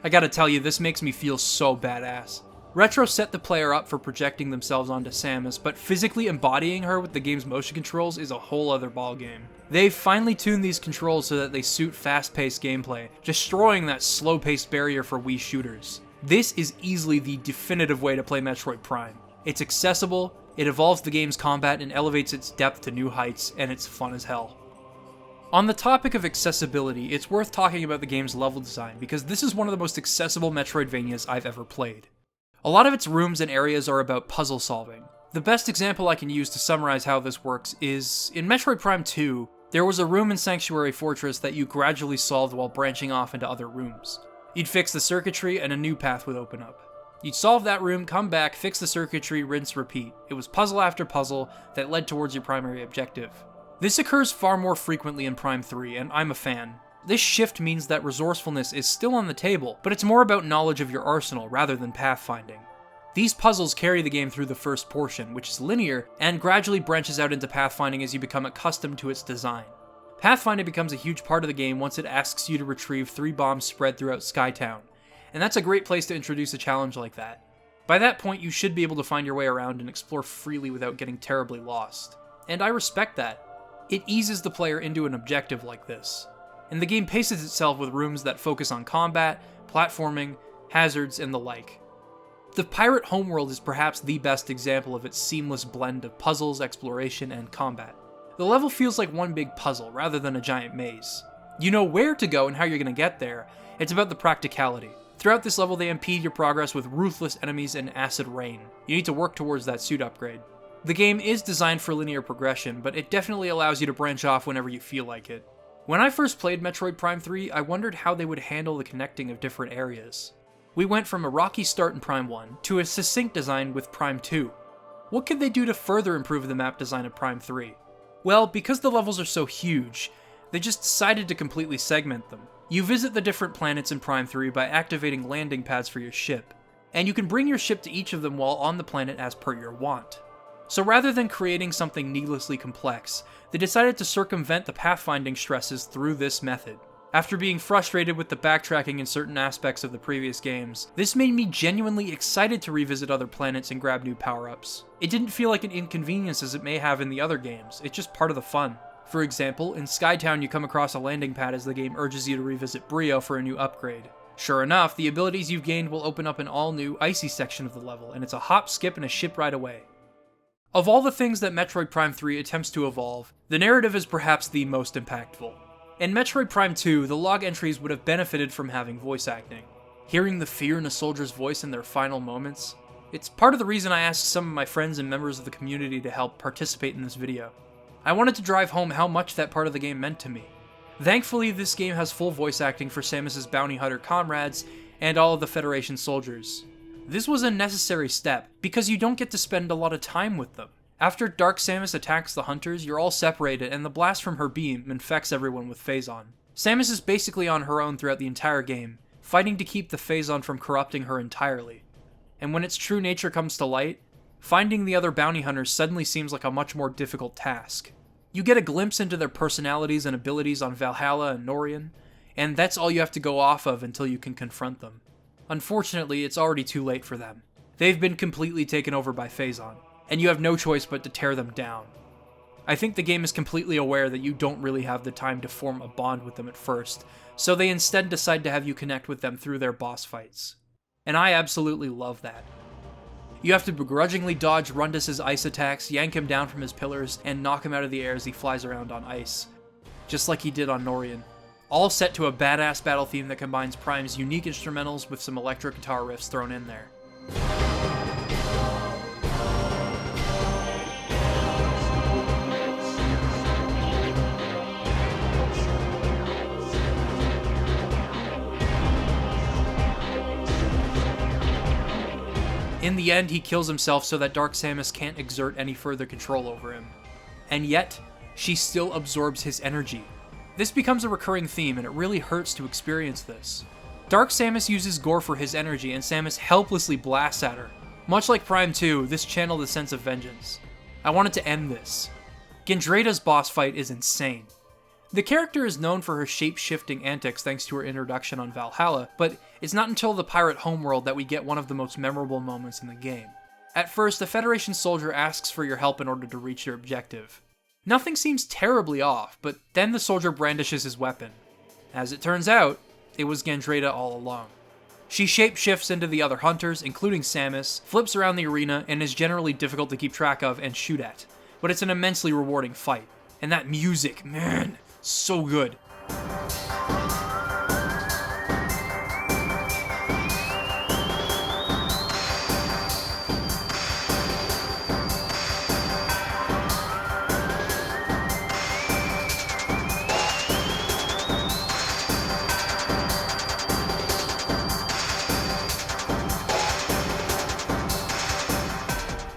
I gotta tell you, this makes me feel so badass. Retro set the player up for projecting themselves onto Samus, but physically embodying her with the game's motion controls is a whole other ballgame. They've finely tuned these controls so that they suit fast-paced gameplay, destroying that slow-paced barrier for Wii shooters. This is easily the definitive way to play Metroid Prime. It's accessible, it evolves the game's combat and elevates its depth to new heights, and it's fun as hell. On the topic of accessibility, it's worth talking about the game's level design, because this is one of the most accessible Metroidvanias I've ever played. A lot of its rooms and areas are about puzzle solving. The best example I can use to summarize how this works is, in Metroid Prime 2, there was a room in Sanctuary Fortress that you gradually solved while branching off into other rooms. You'd fix the circuitry and a new path would open up. You'd solve that room, come back, fix the circuitry, rinse, repeat. It was puzzle after puzzle that led towards your primary objective. This occurs far more frequently in Prime 3, and I'm a fan. This shift means that resourcefulness is still on the table, but it's more about knowledge of your arsenal rather than pathfinding. These puzzles carry the game through the first portion, which is linear, and gradually branches out into pathfinding as you become accustomed to its design. Pathfinding becomes a huge part of the game once it asks you to retrieve 3 bombs spread throughout Skytown, and that's a great place to introduce a challenge like that. By that point, you should be able to find your way around and explore freely without getting terribly lost. And I respect that. It eases the player into an objective like this, and the game paces itself with rooms that focus on combat, platforming, hazards, and the like. The pirate homeworld is perhaps the best example of its seamless blend of puzzles, exploration, and combat. The level feels like one big puzzle rather than a giant maze. You know where to go and how you're going to get there. It's about the practicality. Throughout this level, they impede your progress with ruthless enemies and acid rain. You need to work towards that suit upgrade. The game is designed for linear progression, but it definitely allows you to branch off whenever you feel like it. When I first played Metroid Prime 3, I wondered how they would handle the connecting of different areas. We went from a rocky start in Prime 1 to a succinct design with Prime 2. What could they do to further improve the map design of Prime 3? Well, because the levels are so huge, they just decided to completely segment them. You visit the different planets in Prime 3 by activating landing pads for your ship, and you can bring your ship to each of them while on the planet as per your want. So rather than creating something needlessly complex, they decided to circumvent the pathfinding stresses through this method. After being frustrated with the backtracking in certain aspects of the previous games, this made me genuinely excited to revisit other planets and grab new power-ups. It didn't feel like an inconvenience as it may have in the other games, it's just part of the fun. For example, in Skytown you come across a landing pad as the game urges you to revisit Brio for a new upgrade. Sure enough, the abilities you've gained will open up an all-new icy section of the level, and it's a hop, skip, and a ship ride away. Of all the things that Metroid Prime 3 attempts to evolve, the narrative is perhaps the most impactful. In Metroid Prime 2, the log entries would have benefited from having voice acting. Hearing the fear in a soldier's voice in their final moments, it's part of the reason I asked some of my friends and members of the community to help participate in this video. I wanted to drive home how much that part of the game meant to me. Thankfully, this game has full voice acting for Samus's bounty hunter comrades and all of the Federation soldiers. This was a necessary step, because you don't get to spend a lot of time with them. After Dark Samus attacks the hunters, you're all separated, and the blast from her beam infects everyone with Phazon. Samus is basically on her own throughout the entire game, fighting to keep the Phazon from corrupting her entirely. And when its true nature comes to light, finding the other bounty hunters suddenly seems like a much more difficult task. You get a glimpse into their personalities and abilities on Valhalla and Norian, and that's all you have to go off of until you can confront them. Unfortunately, it's already too late for them. They've been completely taken over by Phazon, and you have no choice but to tear them down. I think the game is completely aware that you don't really have the time to form a bond with them at first, so they instead decide to have you connect with them through their boss fights. And I absolutely love that. You have to begrudgingly dodge Rundus' ice attacks, yank him down from his pillars, and knock him out of the air as he flies around on ice, just like he did on Norian. All set to a badass battle theme that combines Prime's unique instrumentals with some electric guitar riffs thrown in there. In the end, he kills himself so that Dark Samus can't exert any further control over him. And yet, she still absorbs his energy. This becomes a recurring theme, and it really hurts to experience this. Dark Samus uses gore for his energy, and Samus helplessly blasts at her. Much like Prime 2, this channeled a sense of vengeance. I wanted to end this. Gendrada's boss fight is insane. The character is known for her shape-shifting antics thanks to her introduction on Valhalla, but it's not until the pirate homeworld that we get one of the most memorable moments in the game. At first, a Federation soldier asks for your help in order to reach your objective. Nothing seems terribly off, but then the soldier brandishes his weapon. As it turns out, it was Gendrada all along. She shape-shifts into the other hunters, including Samus, flips around the arena, and is generally difficult to keep track of and shoot at. But it's an immensely rewarding fight. And that music, man, so good.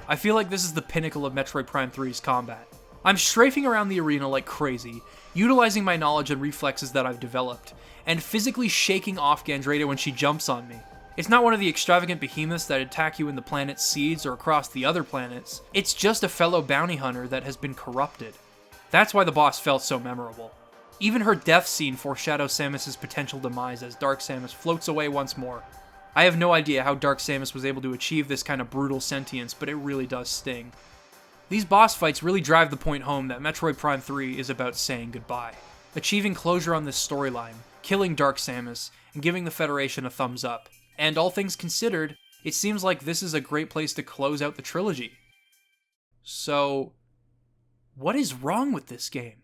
I feel like this is the pinnacle of Metroid Prime 3's combat. I'm strafing around the arena like crazy, utilizing my knowledge and reflexes that I've developed, and physically shaking off Gendrada when she jumps on me. It's not one of the extravagant behemoths that attack you in the planet's seeds or across the other planets, it's just a fellow bounty hunter that has been corrupted. That's why the boss felt so memorable. Even her death scene foreshadows Samus's potential demise as Dark Samus floats away once more. I have no idea how Dark Samus was able to achieve this kind of brutal sentience, but it really does sting. These boss fights really drive the point home that Metroid Prime 3 is about saying goodbye, achieving closure on this storyline, killing Dark Samus, and giving the Federation a thumbs up. And all things considered, it seems like this is a great place to close out the trilogy. So, what is wrong with this game?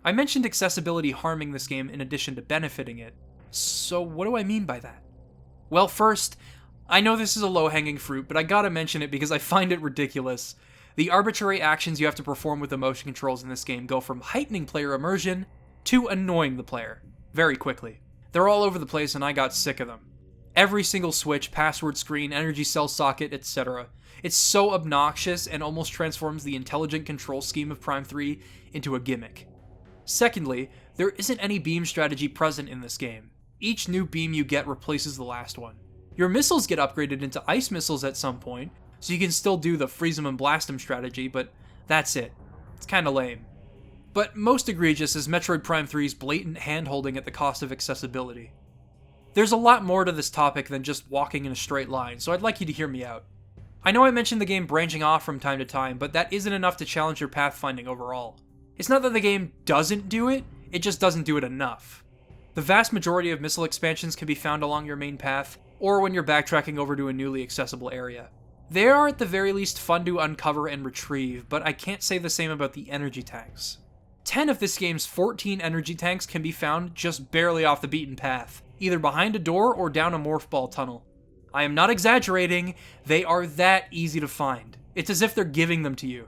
I mentioned accessibility harming this game in addition to benefiting it, so what do I mean by that? Well, first, I know this is a low-hanging fruit, but I gotta mention it because I find it ridiculous. The arbitrary actions you have to perform with the motion controls in this game go from heightening player immersion to annoying the player, very quickly. They're all over the place and I got sick of them. Every single switch, password screen, energy cell socket, etc. It's so obnoxious and almost transforms the intelligent control scheme of Prime 3 into a gimmick. Secondly, there isn't any beam strategy present in this game. Each new beam you get replaces the last one. Your missiles get upgraded into ice missiles at some point, so you can still do the freeze 'em and blast 'em strategy, but that's it. It's kinda lame. But most egregious is Metroid Prime 3's blatant hand-holding at the cost of accessibility. There's a lot more to this topic than just walking in a straight line, so I'd like you to hear me out. I know I mentioned the game branching off from time to time, but that isn't enough to challenge your pathfinding overall. It's not that the game doesn't do it just doesn't do it enough. The vast majority of missile expansions can be found along your main path, or when you're backtracking over to a newly accessible area. They are at the very least fun to uncover and retrieve, but I can't say the same about the energy tanks. 10 of this game's 14 energy tanks can be found just barely off the beaten path, either behind a door or down a morph ball tunnel. I am not exaggerating, they are that easy to find. It's as if they're giving them to you.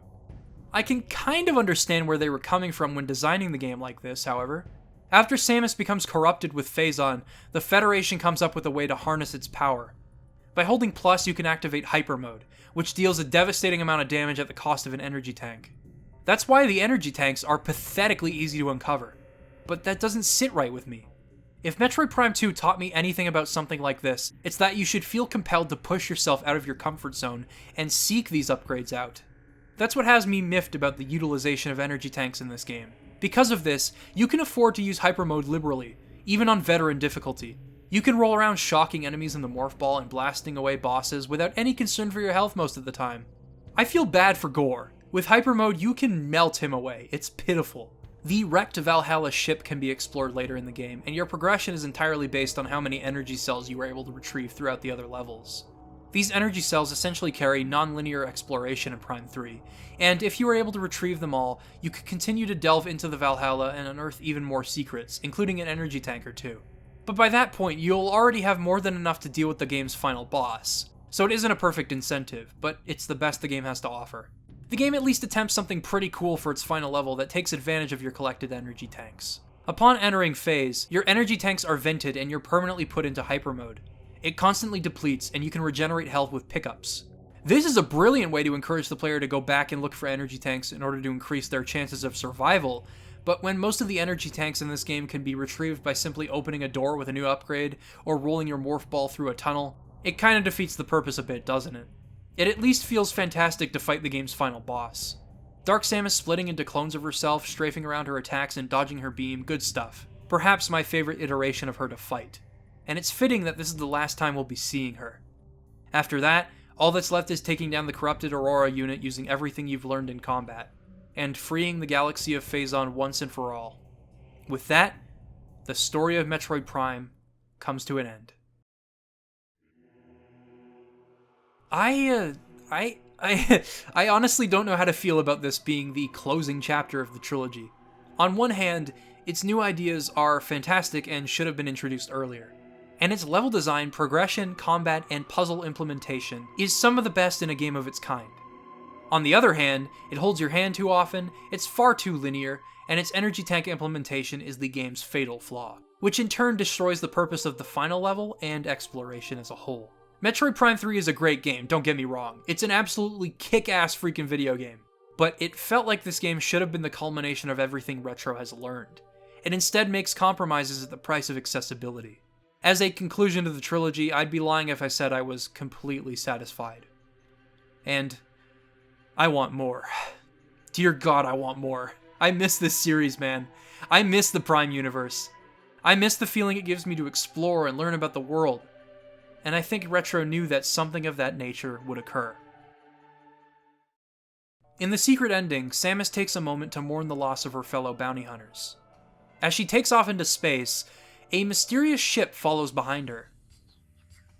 I can kind of understand where they were coming from when designing the game like this, however. After Samus becomes corrupted with Phazon, the Federation comes up with a way to harness its power. By holding plus, you can activate Hyper Mode, which deals a devastating amount of damage at the cost of an energy tank. That's why the energy tanks are pathetically easy to uncover. But that doesn't sit right with me. If Metroid Prime 2 taught me anything about something like this, it's that you should feel compelled to push yourself out of your comfort zone and seek these upgrades out. That's what has me miffed about the utilization of energy tanks in this game. Because of this, you can afford to use Hyper Mode liberally, even on veteran difficulty. You can roll around shocking enemies in the morph ball and blasting away bosses without any concern for your health most of the time. I feel bad for Gore. With Hyper Mode, you can melt him away. It's pitiful. The wrecked Valhalla ship can be explored later in the game, and your progression is entirely based on how many energy cells you were able to retrieve throughout the other levels. These energy cells essentially carry non-linear exploration in Prime 3, and if you were able to retrieve them all, you could continue to delve into the Valhalla and unearth even more secrets, including an energy tank or two. But by that point, you'll already have more than enough to deal with the game's final boss, so it isn't a perfect incentive, but it's the best the game has to offer. The game at least attempts something pretty cool for its final level that takes advantage of your collected energy tanks. Upon entering Phase, your energy tanks are vented and you're permanently put into Hyper Mode. It constantly depletes, and you can regenerate health with pickups. This is a brilliant way to encourage the player to go back and look for energy tanks in order to increase their chances of survival, but when most of the energy tanks in this game can be retrieved by simply opening a door with a new upgrade, or rolling your morph ball through a tunnel, it kinda defeats the purpose a bit, doesn't it? It at least feels fantastic to fight the game's final boss. Dark Samus splitting into clones of herself, strafing around her attacks and dodging her beam, good stuff. Perhaps my favorite iteration of her to fight. And it's fitting that this is the last time we'll be seeing her. After that, all that's left is taking down the corrupted Aurora unit using everything you've learned in combat, and freeing the galaxy of Phazon once and for all. With that, the story of Metroid Prime comes to an end. I honestly don't know how to feel about this being the closing chapter of the trilogy. On one hand, its new ideas are fantastic and should have been introduced earlier. And its level design, progression, combat, and puzzle implementation is some of the best in a game of its kind. On the other hand, it holds your hand too often, it's far too linear, and its energy tank implementation is the game's fatal flaw, which in turn destroys the purpose of the final level and exploration as a whole. Metroid Prime 3 is a great game, don't get me wrong. It's an absolutely kick-ass freaking video game. But it felt like this game should have been the culmination of everything Retro has learned. It instead makes compromises at the price of accessibility. As a conclusion to the trilogy, I'd be lying if I said I was completely satisfied. And I want more. Dear God, I want more. I miss this series, man. I miss the Prime universe. I miss the feeling it gives me to explore and learn about the world. And I think Retro knew that something of that nature would occur. In the secret ending, Samus takes a moment to mourn the loss of her fellow bounty hunters. As she takes off into space, a mysterious ship follows behind her.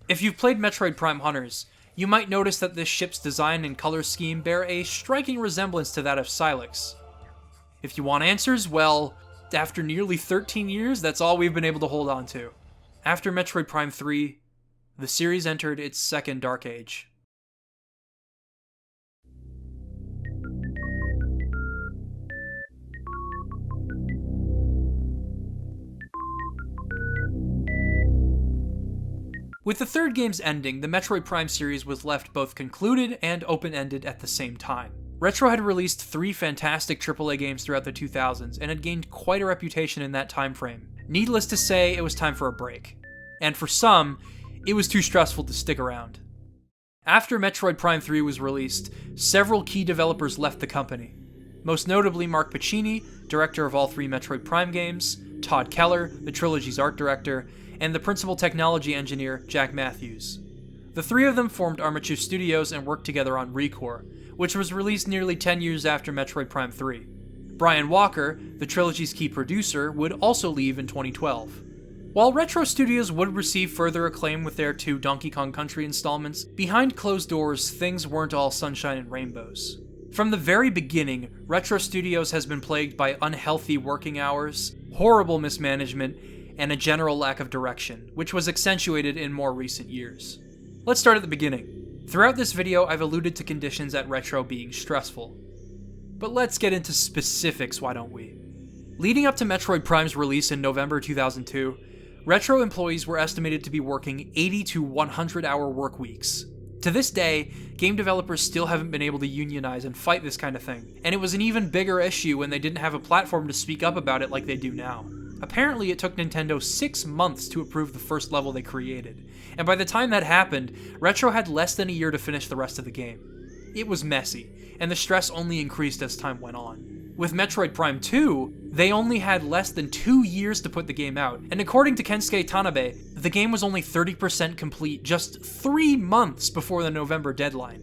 If you've played Metroid Prime Hunters, you might notice that this ship's design and color scheme bear a striking resemblance to that of Sylix. If you want answers, well, after nearly 13 years, that's all we've been able to hold on to. After Metroid Prime 3, The series entered its second dark age. With the third game's ending, the Metroid Prime series was left both concluded and open-ended at the same time. Retro had released 3 fantastic AAA games throughout the 2000s and had gained quite a reputation in that time frame. Needless to say, it was time for a break. And for some, it was too stressful to stick around. After Metroid Prime 3 was released, several key developers left the company. Most notably Mark Pacini, director of all 3 Metroid Prime games, Todd Keller, the Trilogy's art director, and the principal technology engineer, Jack Matthews. The 3 of them formed Armature Studios and worked together on ReCore, which was released nearly 10 years after Metroid Prime 3. Brian Walker, the Trilogy's key producer, would also leave in 2012. While Retro Studios would receive further acclaim with their 2 Donkey Kong Country installments, behind closed doors, things weren't all sunshine and rainbows. From the very beginning, Retro Studios has been plagued by unhealthy working hours, horrible mismanagement, and a general lack of direction, which was accentuated in more recent years. Let's start at the beginning. Throughout this video, I've alluded to conditions at Retro being stressful. But let's get into specifics, why don't we? Leading up to Metroid Prime's release in November 2002, Retro employees were estimated to be working 80 to 100-hour work weeks. To this day, game developers still haven't been able to unionize and fight this kind of thing, and it was an even bigger issue when they didn't have a platform to speak up about it like they do now. Apparently, it took Nintendo 6 months to approve the first level they created, and by the time that happened, Retro had less than a year to finish the rest of the game. It was messy, and the stress only increased as time went on. With Metroid Prime 2, they only had less than 2 years to put the game out, and according to Kensuke Tanabe, the game was only 30% complete just 3 months before the November deadline.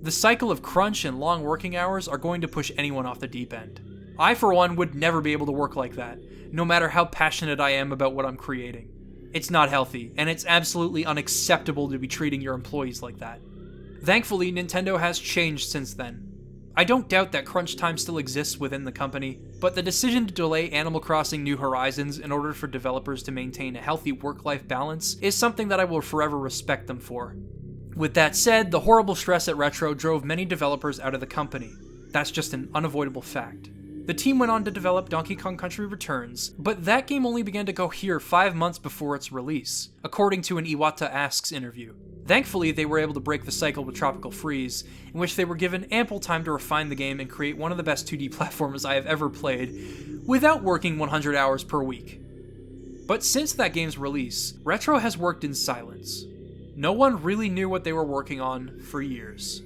The cycle of crunch and long working hours are going to push anyone off the deep end. I, for one, would never be able to work like that, no matter how passionate I am about what I'm creating. It's not healthy, and it's absolutely unacceptable to be treating your employees like that. Thankfully, Nintendo has changed since then. I don't doubt that crunch time still exists within the company, but the decision to delay Animal Crossing New Horizons in order for developers to maintain a healthy work-life balance is something that I will forever respect them for. With that said, the horrible stress at Retro drove many developers out of the company. That's just an unavoidable fact. The team went on to develop Donkey Kong Country Returns, but that game only began to cohere 5 months before its release, according to an Iwata Asks interview. Thankfully, they were able to break the cycle with Tropical Freeze, in which they were given ample time to refine the game and create one of the best 2D platformers I have ever played, without working 100 hours per week. But since that game's release, Retro has worked in silence. No one really knew what they were working on for years.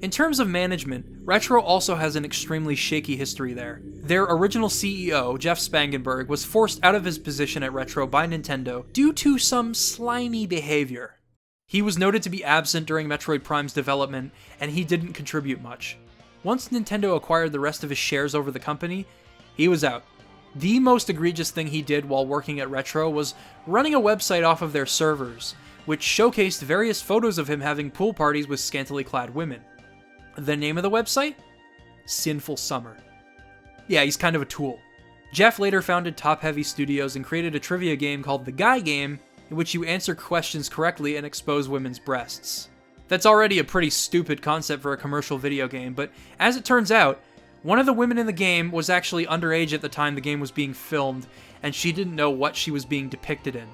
In terms of management, Retro also has an extremely shaky history there. Their original CEO, Jeff Spangenberg, was forced out of his position at Retro by Nintendo due to some slimy behavior. He was noted to be absent during Metroid Prime's development, and he didn't contribute much. Once Nintendo acquired the rest of his shares over the company, he was out. The most egregious thing he did while working at Retro was running a website off of their servers, which showcased various photos of him having pool parties with scantily clad women. The name of the website? Sinful Summer. Yeah, he's kind of a tool. Jeff later founded Top Heavy Studios and created a trivia game called The Guy Game, in which you answer questions correctly and expose women's breasts. That's already a pretty stupid concept for a commercial video game, but as it turns out, one of the women in the game was actually underage at the time the game was being filmed, and she didn't know what she was being depicted in.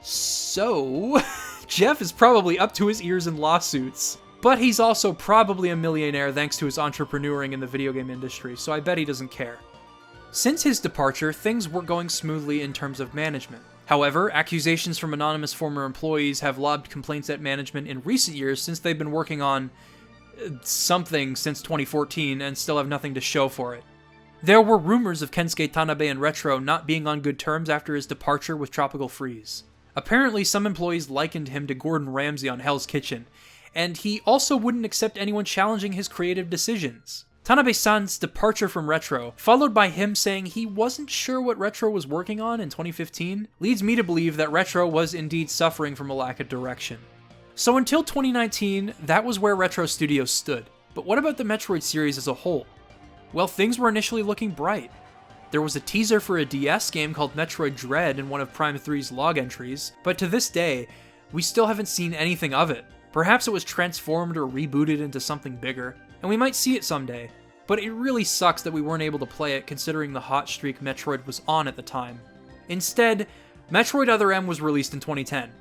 So, Jeff is probably up to his ears in lawsuits. But he's also probably a millionaire thanks to his entrepreneuring in the video game industry, so I bet he doesn't care. Since his departure, things were going smoothly in terms of management. However, accusations from anonymous former employees have lobbed complaints at management in recent years since they've been working on something since 2014 and still have nothing to show for it. There were rumors of Kensuke Tanabe and Retro not being on good terms after his departure with Tropical Freeze. Apparently, some employees likened him to Gordon Ramsay on Hell's Kitchen, and he also wouldn't accept anyone challenging his creative decisions. Tanabe-san's departure from Retro, followed by him saying he wasn't sure what Retro was working on in 2015, leads me to believe that Retro was indeed suffering from a lack of direction. So until 2019, that was where Retro Studios stood. But what about the Metroid series as a whole? Well, things were initially looking bright. There was a teaser for a DS game called Metroid Dread in one of Prime 3's log entries, but to this day, We still haven't seen anything of it. Perhaps it was transformed or rebooted into something bigger, and we might see it someday, but it really sucks that we weren't able to play it considering the hot streak Metroid was on at the time. Instead, Metroid Other M was released in 2010.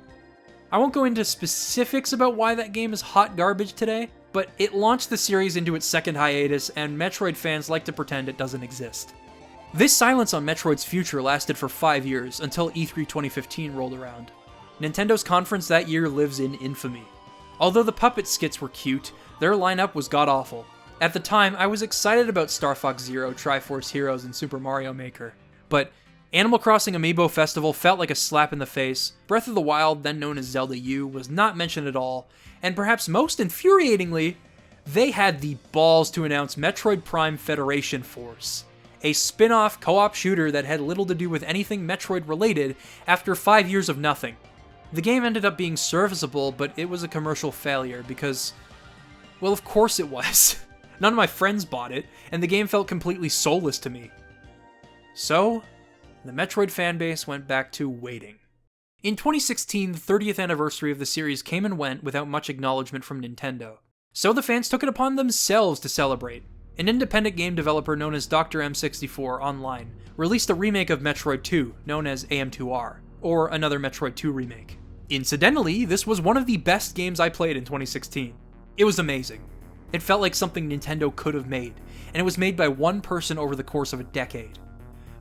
I won't go into specifics about why that game is hot garbage today, but it launched the series into its second hiatus, and Metroid fans like to pretend it doesn't exist. This silence on Metroid's future lasted for 5 years, until E3 2015 rolled around. Nintendo's conference that year lives in infamy. Although the puppet skits were cute, their lineup was god-awful. At the time, I was excited about Star Fox Zero, Triforce Heroes, and Super Mario Maker, but Animal Crossing Amiibo Festival felt like a slap in the face, Breath of the Wild, then known as Zelda U, was not mentioned at all, and perhaps most infuriatingly, they had the balls to announce Metroid Prime Federation Force, a spin-off co-op shooter that had little to do with anything Metroid related after 5 years of nothing. The game ended up being serviceable, but it was a commercial failure because, well, of course it was. None of my friends bought it, and the game felt completely soulless to me. So, the Metroid fanbase went back to waiting. In 2016, the 30th anniversary of the series came and went without much acknowledgement from Nintendo. So the fans took it upon themselves to celebrate. An independent game developer known as Dr. M64 Online released a remake of Metroid 2, known as AM2R, or another Metroid 2 remake. Incidentally, this was one of the best games I played in 2016. It was amazing. It felt like something Nintendo could have made, and it was made by one person over the course of a decade.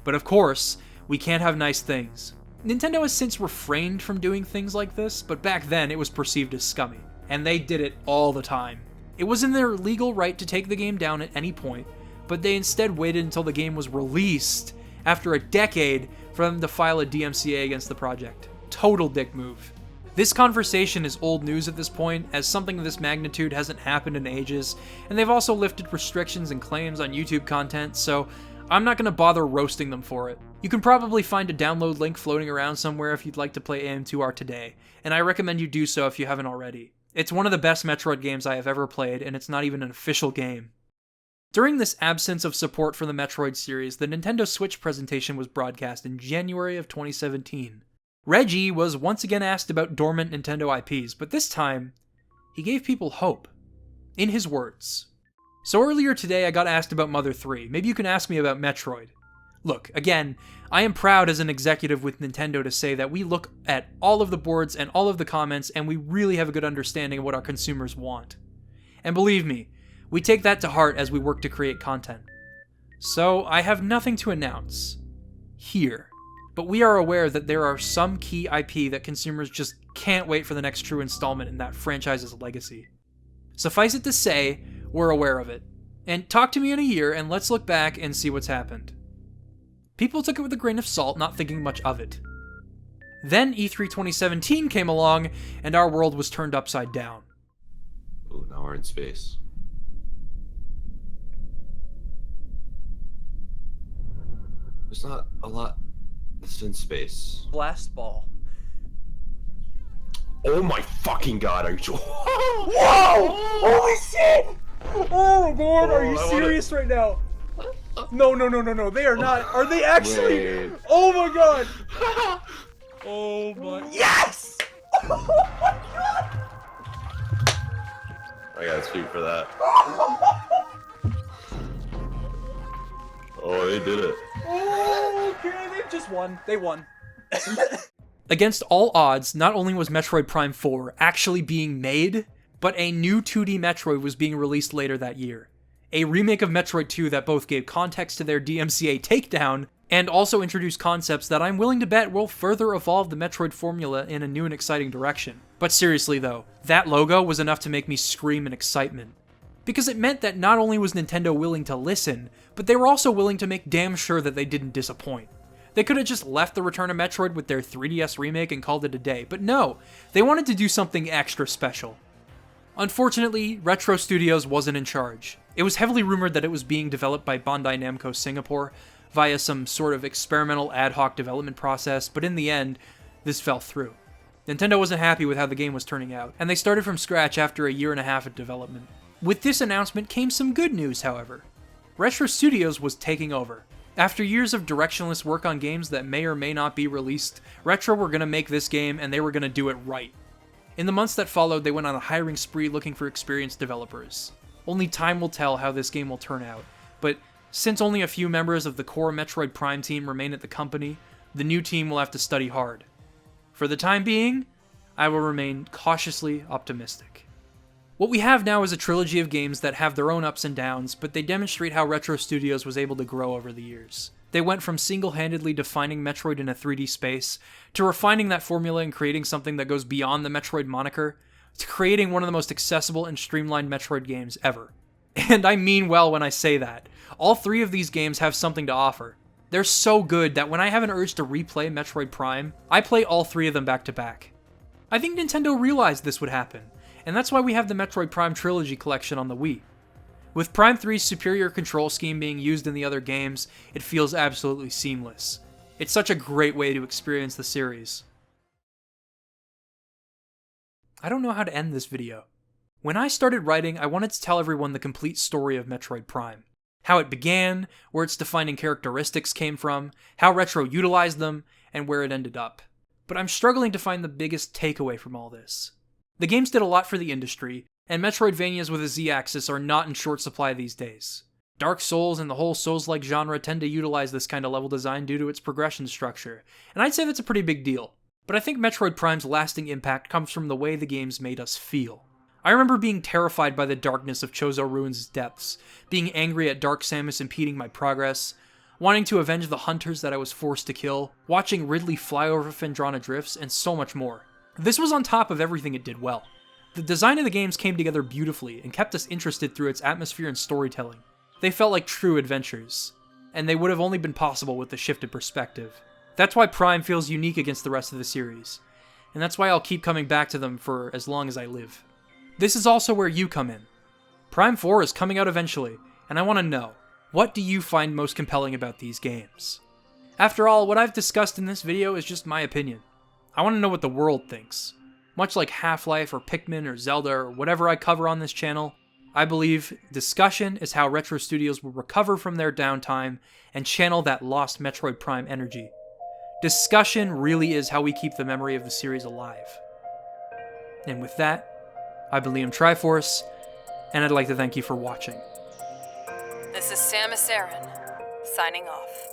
But of course, we can't have nice things. Nintendo has since refrained from doing things like this, but back then it was perceived as scummy, and they did it all the time. It was in their legal right to take the game down at any point, but they instead waited until the game was released after a decade for them to file a DMCA against the project. Total dick move. This conversation is old news at this point, as something of this magnitude hasn't happened in ages, and they've also lifted restrictions and claims on YouTube content, so I'm not going to bother roasting them for it. You can probably find a download link floating around somewhere if you'd like to play AM2R today, and I recommend you do so if you haven't already. It's one of the best Metroid games I have ever played, and it's not even an official game. During this absence of support for the Metroid series, the Nintendo Switch presentation was broadcast in January of 2017. Reggie was once again asked about dormant Nintendo IPs, but this time, he gave people hope. In his words. So earlier today I got asked about Mother 3, maybe you can ask me about Metroid. Look, again, I am proud as an executive with Nintendo to say that we look at all of the boards and all of the comments and we really have a good understanding of what our consumers want. And believe me, we take that to heart as we work to create content. So I have nothing to announce here, but we are aware that there are some key IP that consumers just can't wait for the next true installment in that franchise's legacy. Suffice it to say, we're aware of it. And talk to me in a year and let's look back and see what's happened. People took it with a grain of salt, not thinking much of it. Then E3 2017 came along, and our world was turned upside down. Oh, now we're in space. There's not a lot that's in space. Blast ball. Oh my fucking god, are you... Whoa! Holy shit! Oh my god, are you serious right now? No, they are not. Are they actually? Wait. Oh my god! Oh my... Yes! Oh my god! I gotta speak for that. Oh, they did it. Oh, okay, they just won. They won. Against all odds, not only was Metroid Prime 4 actually being made, but a new 2D Metroid was being released later that year. A remake of Metroid 2 that both gave context to their DMCA takedown, and also introduced concepts that I'm willing to bet will further evolve the Metroid formula in a new and exciting direction. But seriously though, that logo was enough to make me scream in excitement. Because it meant that not only was Nintendo willing to listen, but they were also willing to make damn sure that they didn't disappoint. They could have just left the Return of Metroid with their 3DS remake and called it a day, but no, they wanted to do something extra special. Unfortunately, Retro Studios wasn't in charge. It was heavily rumored that it was being developed by Bandai Namco Singapore via some sort of experimental ad hoc development process, but in the end, this fell through. Nintendo wasn't happy with how the game was turning out, and they started from scratch after a year and a half of development. With this announcement came some good news, however. Retro Studios was taking over. After years of directionless work on games that may or may not be released, Retro were going to make this game and they were going to do it right. In the months that followed, they went on a hiring spree looking for experienced developers. Only time will tell how this game will turn out, but since only a few members of the core Metroid Prime team remain at the company, the new team will have to study hard. For the time being, I will remain cautiously optimistic. What we have now is a trilogy of games that have their own ups and downs, but they demonstrate how Retro Studios was able to grow over the years. They went from single-handedly defining Metroid in a 3D space, to refining that formula and creating something that goes beyond the Metroid moniker, to creating one of the most accessible and streamlined Metroid games ever. And I mean well when I say that. All three of these games have something to offer. They're so good that when I have an urge to replay Metroid Prime, I play all three of them back to back. I think Nintendo realized this would happen, and that's why we have the Metroid Prime Trilogy collection on the Wii. With Prime 3's superior control scheme being used in the other games, it feels absolutely seamless. It's such a great way to experience the series. I don't know how to end this video. When I started writing, I wanted to tell everyone the complete story of Metroid Prime. How it began, where its defining characteristics came from, how Retro utilized them, and where it ended up. But I'm struggling to find the biggest takeaway from all this. The games did a lot for the industry, and Metroidvanias with a Z-axis are not in short supply these days. Dark Souls and the whole Souls-like genre tend to utilize this kind of level design due to its progression structure, and I'd say that's a pretty big deal. But I think Metroid Prime's lasting impact comes from the way the games made us feel. I remember being terrified by the darkness of Chozo Ruins' depths, being angry at Dark Samus impeding my progress, wanting to avenge the hunters that I was forced to kill, watching Ridley fly over Phendrana Drifts, and so much more. This was on top of everything it did well. The design of the games came together beautifully and kept us interested through its atmosphere and storytelling. They felt like true adventures, and they would have only been possible with the shifted perspective. That's why Prime feels unique against the rest of the series, and that's why I'll keep coming back to them for as long as I live. This is also where you come in. Prime 4 is coming out eventually, and I want to know, what do you find most compelling about these games? After all, what I've discussed in this video is just my opinion. I want to know what the world thinks. Much like Half-Life or Pikmin or Zelda or whatever I cover on this channel, I believe discussion is how Retro Studios will recover from their downtime and channel that lost Metroid Prime energy. Discussion really is how we keep the memory of the series alive. And with that, I've been Liam Triforce, and I'd like to thank you for watching. This is Samus Aran, signing off.